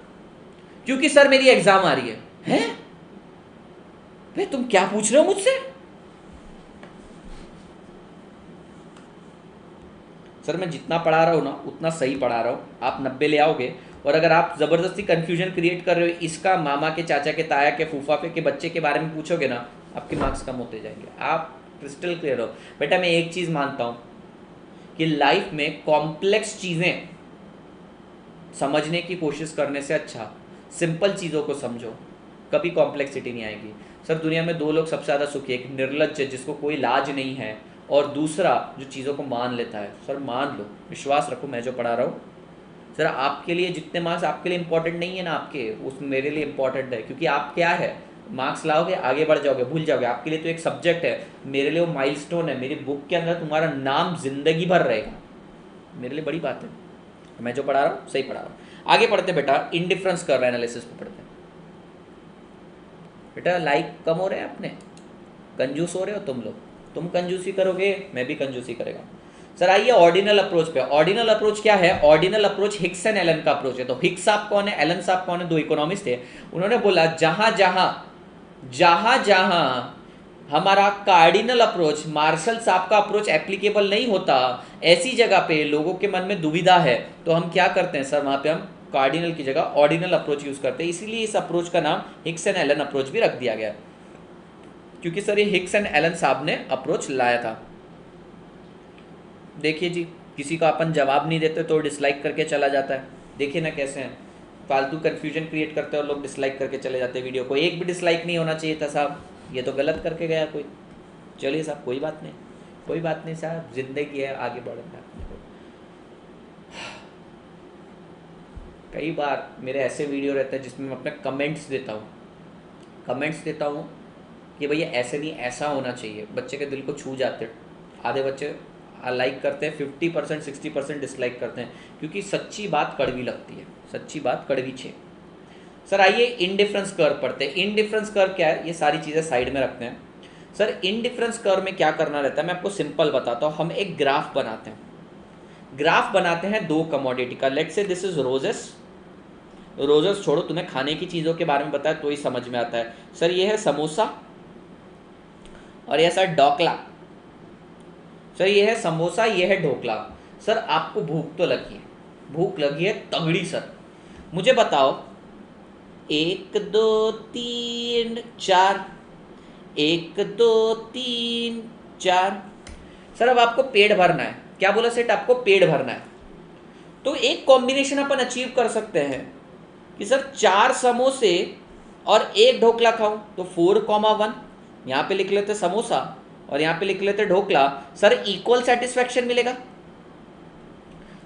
A: क्योंकि सर मेरी एग्जाम आ रही है। हैं? भाई तुम क्या पूछ रहे हो मुझसे? सर मैं जितना पढ़ा रहा हूँ ना उतना सही पढ़ा रहा हूँ, आप 90 ले आओगे, और अगर आप ज़बरदस्ती कन्फ्यूजन क्रिएट कर रहे हो, इसका मामा के, चाचा के, ताया के, फूफा के बच्चे के बारे में पूछोगे ना, आपके मार्क्स कम होते जाएंगे। आप क्रिस्टल क्लियर हो बेटा। मैं एक चीज़ मानता हूँ कि लाइफ में कॉम्प्लेक्स चीज़ें समझने की कोशिश करने से अच्छा सिंपल चीज़ों को समझो, कभी कॉम्प्लेक्सिटी नहीं आएगी। सर दुनिया में 2 लोग सबसे ज़्यादा सुखी, एक निर्लज्ज जिसको कोई लाज नहीं है, और दूसरा जो चीज़ों को मान लेता है। सर मान लो, विश्वास रखो, मैं जो पढ़ा रहा हूँ सर आपके लिए जितने मार्क्स आपके लिए इंपॉर्टेंट नहीं है ना आपके, उस मेरे लिए इंपॉर्टेंट है, क्योंकि आप क्या है, मार्क्स लाओगे आगे बढ़ जाओगे, भूल जाओगे, आपके लिए तो एक सब्जेक्ट है, मेरे लिए वो माइलस्टोन है, मेरी बुक के अंदर तुम्हारा नाम जिंदगी भर रहेगा, मेरे लिए बड़ी बात है। मैं जो पढ़ा रहा हूँ सही पढ़ा रहा हूँ। आगे पढ़ते बेटा, इंडिफरेंस कर्व एनालिसिस पे पढ़ते हैं। बेटा लाइक कम हो रहे हैं अपने, कंजूस हो रहे हो तुम लोग, तुम कंजूसी करोगे मैं भी कंजूसी करेगा। सर आइए ऑर्डिनल अप्रोच पे। ऑर्डिनल अप्रोच क्या है? Ordinal approach Hicks and Allen का अप्रोच है। तो हिक्स साहब कौन है, एलन साहब कौन है? 2 इकोनॉमिस्ट थे। उन्होंने बोला जहां जहां हमारा कार्डिनल अप्रोच, मार्शल साहब का अप्रोच एप्लीकेबल नहीं होता, ऐसी जगह पे लोगों के मन में दुविधा है, तो हम क्या करते हैं सर, वहां पे हम कार्डिनल की जगह ऑर्डिनल अप्रोच यूज करते हैं। इसीलिए इस अप्रोच का नाम हिक्स एंड एलन अप्रोच भी रख दिया गया, क्योंकि सर ये हिक्स एंड एलन साहब ने अप्रोच लाया था। देखिए जी, किसी का अपन जवाब नहीं देते तो डिसलाइक करके चला जाता है। देखिए ना कैसे हैं, फालतू कन्फ्यूजन क्रिएट करते हैं और लोग डिसलाइक करके चले जाते हैं वीडियो को। एक भी डिसलाइक नहीं होना चाहिए था साहब, ये तो गलत करके गया कोई। चलिए साहब कोई बात नहीं, कोई बात नहीं साहब, जिंदगी है, आगे बढ़ना है। कई बार मेरे ऐसे वीडियो रहते हैं जिसमें मैं अपने कमेंट्स देता हूँ कि भैया ऐसे नहीं, ऐसा होना चाहिए। बच्चे के दिल को छू जाते हैं। आधे बच्चे लाइक करते हैं, 50% 60% डिसलाइक करते हैं, क्योंकि सच्ची बात कड़वी लगती है, सच्ची बात कड़वी छे। सर आइए इनडिफरेंस कर्व पढ़ते हैं। इनडिफरेंस कर्व क्या है, ये सारी चीज़ें साइड में रखते हैं। सर इनडिफरेंस कर्व में क्या करना रहता है, मैं आपको सिंपल बताता हूँ। हम एक ग्राफ बनाते हैं, 2 कमोडिटी का। Let's say this is roses छोड़ो, तुम्हें खाने की चीज़ों के बारे में बताया तो ही समझ में आता है। सर ये है समोसा और यह सर ढोकला। सर ये है समोसा, ये है ढोकला। सर आपको भूख तो लगी है, भूख लगी है तगड़ी। सर मुझे बताओ 1 2 3 4, 1 2 3 4। सर अब आपको पेट भरना है। क्या बोला सेठ? आपको पेट भरना है। तो एक कॉम्बिनेशन अपन अचीव कर सकते हैं कि सर 4 समोसे और 1 ढोकला खाऊं, तो 4,1 यहाँ पे लिख लेते समोसा और यहाँ पे लिख लेते ढोकला। सर इक्वल सेटिस्फैक्शन मिलेगा।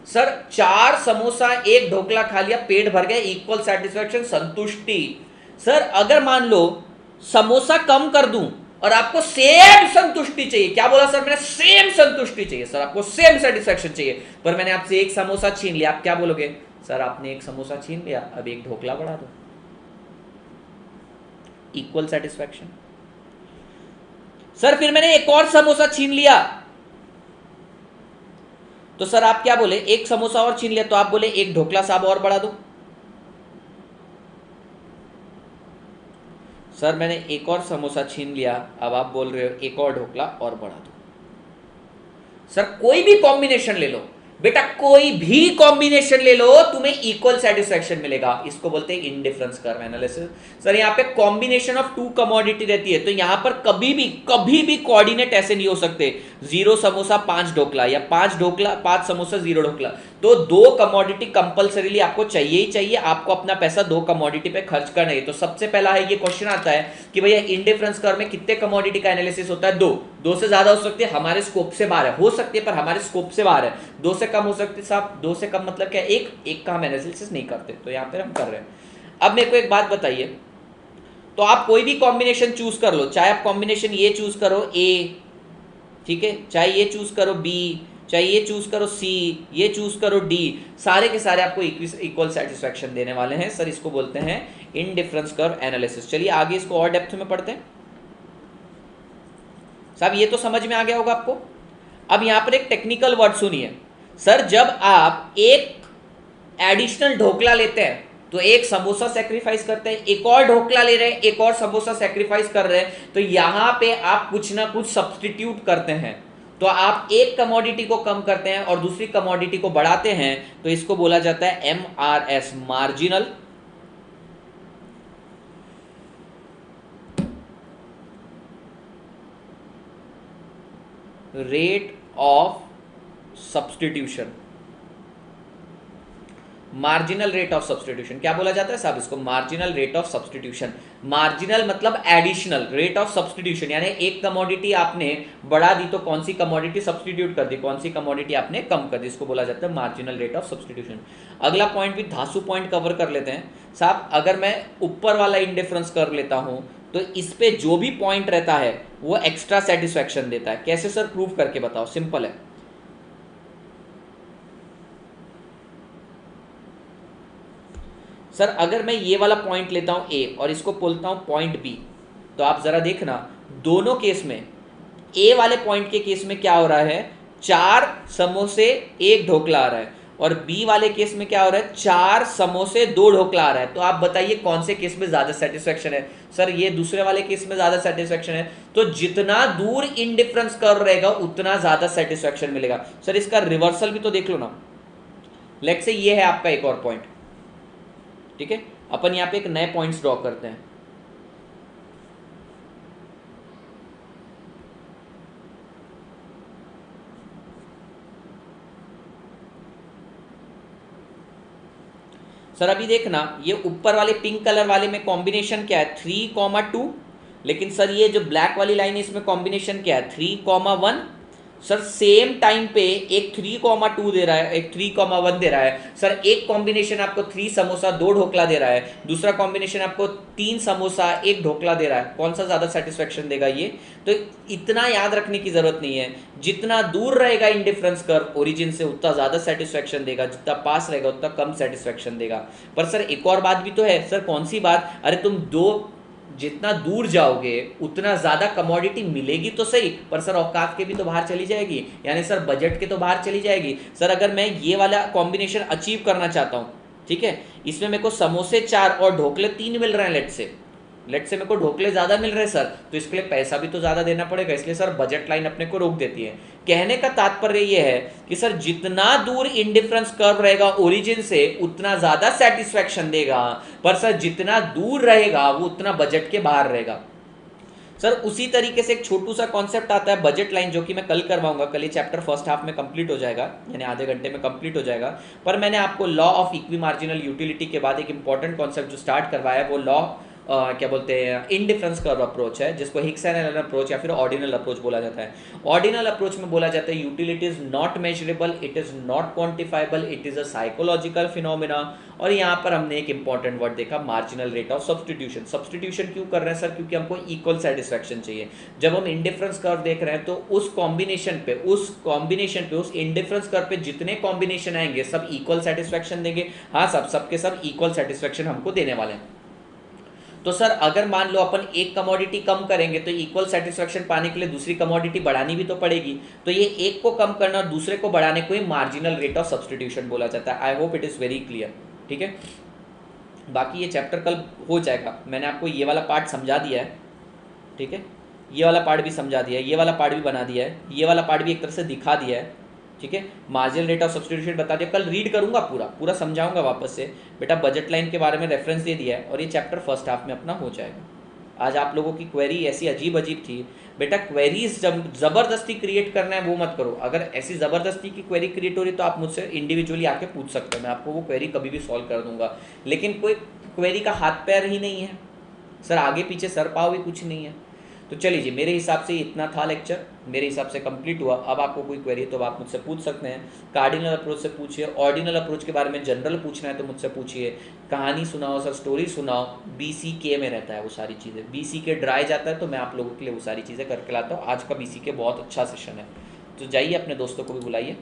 A: सर 4 समोसा 1 ढोकला खा लिया, पेट भर गया, इक्वल सेटिस्फैक्शन, संतुष्टि। सर अगर मान लो समोसा कम कर दूं और आपको सेम संतुष्टि चाहिए, क्या बोला सर मैंने? सेम संतुष्टि चाहिए। सर आपको सेम सेटिस्फैक्शन चाहिए, पर मैंने आपसे 1 समोसा छीन लिया, आप क्या बोलोगे? सर आपने 1 समोसा छीन लिया, अब 1 ढोकला बढ़ा दो। Equal satisfaction. सर फिर मैंने 1 और समोसा छीन लिया, तो सर आप क्या बोले? 1 समोसा और छीन लिया, तो आप बोले 1 ढोकला साहब और बढ़ा दो। सर मैंने 1 और समोसा छीन लिया, अब आप बोल रहे हो 1 और ढोकला और बढ़ा दो। सर कोई भी कॉम्बिनेशन ले लो, बेटा कोई भी कॉम्बिनेशन ले लो तुम्हें इक्वल सेटिस्फैक्शन मिलेगा, इसको बोलते हैं इंडिफरेंस कर्व एनालिसिस। सर यहाँ पे कॉम्बिनेशन ऑफ टू कमोडिटी रहती है, तो यहां पर कभी भी कोऑर्डिनेट ऐसे नहीं हो सकते 0 समोसा 5 ढोकला या 5 ढोकला 5 समोसा 0 ढोकला। तो दो कमोडिटी कंपलसरीली आपको चाहिए ही चाहिए, आपको अपना पैसा दो कमोडिटी पे खर्च करना है। तो सबसे पहला है ये क्वेश्चन आता है कि भैया इंडिफरेंस कर्व में कितने कमोडिटी का एनालिसिस होता है? दो से ज्यादा हो सकती है, हमारे स्कोप से बाहर है, हो सकती है पर हमारे स्कोप से बाहर है। दो से कम हो सकती है साहब, दो से कम मतलब क्या? एक का हम एनालिसिस नहीं करते, तो यहां पर हम कर रहे हैं। अब मेरे को एक बात बताइए, तो आप कोई भी कॉम्बिनेशन चूज कर लो, चाहे आप कॉम्बिनेशन ये चूज करो ए, ठीक है, चाहे ये चूज करो बी, चाहे ये चूज करो सी, ये चूज करो डी, सारे के सारे आपको इक्वल सेटिस्फैक्शन देने वाले हैं। सर इसको बोलते हैं इंडिफरेंस कर्व एनालिसिस। चलिए आगे इसको और डेप्थ में पढ़ते हैं। साहब ये तो समझ में आ गया होगा आपको। अब यहां पर एक टेक्निकल वर्ड सुनिए। सर जब आप एक एडिशनल ढोकला लेते हैं तो एक समोसा सेक्रीफाइस करते हैं, एक और ढोकला ले रहे हैं, एक और समोसा सेक्रीफाइस कर रहे हैं, तो यहां पे आप कुछ ना कुछ सब्सटीट्यूट करते हैं। तो आप एक कमोडिटी को कम करते हैं और दूसरी कमोडिटी को बढ़ाते हैं, तो इसको बोला जाता है MRS, marginal rate of substitution. Marginal rate of substitution क्या बोला जाता है साहब? इसको marginal rate of substitution. Marginal मतलब एडिशनल, रेट ऑफ सब्सटीट्यूशन यानी एक कमोडिटी आपने बढ़ा दी तो कौन सी कमोडिटी सब्सटीट्यूट कर दी, कौन सी कमोडिटी आपने कम कर दी, इसको बोला जाता है मार्जिनल रेट ऑफ सब्सटीट्यूशन। अगला पॉइंट भी धांसू पॉइंट कवर कर लेते हैं साहब। अगर मैं ऊपर वाला इंडिफरेंस कर लेता हूं तो इस पे जो भी पॉइंट रहता है वो एक्स्ट्रा सेटिस्फैक्शन देता है। कैसे सर? प्रूव करके बताओ, सिंपल है। सर अगर मैं ये वाला पॉइंट लेता हूं ए और इसको बोलता हूं पॉइंट बी, तो आप जरा देखना दोनों केस में, ए वाले पॉइंट के केस में क्या हो रहा है, 4 समोसे 1 ढोकला आ रहा है, और बी वाले केस में क्या हो रहा है, 4 समोसे 2 ढोकला आ रहा है। तो आप बताइए कौन से केस में ज्यादा सेटिस्फैक्शन है? सर ये दूसरे वाले केस में ज्यादा सेटिस्फैक्शन है। तो जितना दूर इंडिफरेंस कर्व रहेगा उतना ज्यादा सेटिस्फैक्शन मिलेगा। सर इसका रिवर्सल भी तो देख लो ना। लेट्स से ये है आपका एक और पॉइंट, ठीक है, अपन यहां पे एक नए पॉइंट्स ड्रॉ करते हैं। सर अभी देखना ये ऊपर वाले पिंक कलर वाले में कॉम्बिनेशन क्या है, 3,2, लेकिन सर ये जो ब्लैक वाली लाइन है इसमें कॉम्बिनेशन क्या है, 3,1। सर सेम टाइम पे एक 3,2 दे रहा है, एक 3,1 दे रहा है। सर एक कॉम्बिनेशन आपको 3 समोसा 2 ढोकला दे रहा है, दूसरा कॉम्बिनेशन आपको 3 समोसा 1 ढोकला दे रहा है। कौन सा ज्यादा सेटिस्फेक्शन देगा ये? तो इतना याद रखने की जरूरत नहीं है। जितना दूर रहेगा इंडिफरेंस कर्व ओरिजिन से उतना ज्यादा सेटिस्फेक्शन देगा, जितना पास रहेगा उतना कम सेटिस्फेक्शन देगा। पर सर एक और बात भी तो है। सर कौन सी बात? अरे तुम जितना दूर जाओगे उतना ज्यादा कमोडिटी मिलेगी तो सही, पर सर औकात के भी तो बाहर चली जाएगी, यानी सर बजट के तो बाहर चली जाएगी। सर अगर मैं ये वाला कॉम्बिनेशन अचीव करना चाहता हूं, ठीक है, इसमें मेरे को समोसे 4 और ढोकले 3 मिल रहे हैं, लेट से मेरे को ढोकले ज्यादा मिल रहे हैं सर, तो इसके लिए पैसा भी तो ज्यादा देना पड़ेगा, इसलिए सर बजट लाइन अपने को रोक देती है। कहने का तात्पर्य यह है कि सर जितना दूर इंडिफरेंस कर्व रहेगा ओरिजिन से उतना ज्यादा सेटिस्फैक्शन देगा, पर सर जितना दूर रहेगा वो उतना बजट के बाहर रहेगा। सर उसी तरीके से एक छोटू सा कॉन्सेप्ट आता है बजट लाइन, जो कि मैं कल करवाऊंगा, कल ये चैप्टर फर्स्ट हाफ में कंप्लीट हो जाएगा, यानी आधे घंटे में कंप्लीट हो जाएगा। पर मैंने आपको law of equi marginal utility के बाद एक इंपॉर्टेंट कॉन्सेप्ट जो स्टार्ट करवाया है वो लॉ क्या बोलते हैं, इंडिफरेंस कर्व अप्रोच है, जिसको हिक्स एंड एलन अप्रोच या फिर ऑर्डिनल अप्रोच बोला जाता है। ऑर्डिनल अप्रोच में बोला जाता है utility is not measurable, it is not quantifiable, it is a psychological phenomena. और यहाँ पर हमने एक इंपॉर्टेंट वर्ड देखा, marginal rate of substitution. Substitution क्यों कर रहे हैं सर? क्योंकि हमको इक्वल सेटिस्फैक्शन चाहिए। जब हम इंडिफरेंस कर्व देख रहे हैं तो उस कॉम्बिनेशन पे उस इंडिफरेंस कर्व पे जितने कॉम्बिनेशन आएंगे सब इक्वल सेटिस्फैक्शन देंगे। हाँ सबके सब इक्वल सेटिस्फैक्शन हमको देने वाले हैं। तो सर अगर मान लो अपन एक कमोडिटी कम करेंगे तो इक्वल सेटिस्फैक्शन पाने के लिए दूसरी कमोडिटी बढ़ानी भी तो पड़ेगी, तो ये एक को कम करना और दूसरे को बढ़ाने को ही मार्जिनल रेट ऑफ सब्सटीट्यूशन बोला जाता है। आई hope it is very clear, ठीक है। बाकी ये चैप्टर कल हो जाएगा, मैंने आपको ये वाला पार्ट समझा दिया है, ठीक है, ये वाला पार्ट भी समझा दिया है, ये वाला पार्ट भी बना दिया है, ये वाला पार्ट भी एक तरह से दिखा दिया है, ठीक है, मार्जिनल रेट ऑफ सब्स्टिट्यूशन बता दिया, कल रीड करूंगा पूरा पूरा समझाऊंगा वापस से। बेटा बजट लाइन के बारे में रेफरेंस दे दिया है और ये चैप्टर फर्स्ट हाफ में अपना हो जाएगा। आज आप लोगों की क्वेरी ऐसी अजीब अजीब थी, बेटा क्वेरीज जब ज़बरदस्ती क्रिएट करना है वो मत करो। अगर ऐसी ज़बरदस्ती की क्वेरी क्रिएट हो रही तो आप मुझसे इंडिविजुअली आके पूछ सकते हो, मैं आपको वो क्वेरी कभी भी सॉल्व कर दूंगा। लेकिन कोई क्वेरी का हाथ पैर ही नहीं है सर, आगे पीछे सर पाव भी कुछ नहीं है। तो चलिए जी, मेरे हिसाब से इतना था लेक्चर, मेरे हिसाब से कंप्लीट हुआ। अब आपको कोई क्वेरी है तो आप मुझसे पूछ सकते हैं। कार्डिनल अप्रोच से पूछिए, ऑर्डिनल अप्रोच के बारे में जनरल पूछना है तो मुझसे पूछिए। कहानी सुनाओ सर, स्टोरी सुनाओ, BCK में रहता है वो सारी चीज़ें। BCK ड्राई जाता है तो मैं आप लोगों के लिए वो सारी चीज़ें करके लाता हूँ। आज का BCK बहुत अच्छा सेशन है, तो जाइए अपने दोस्तों को भी बुलाइए।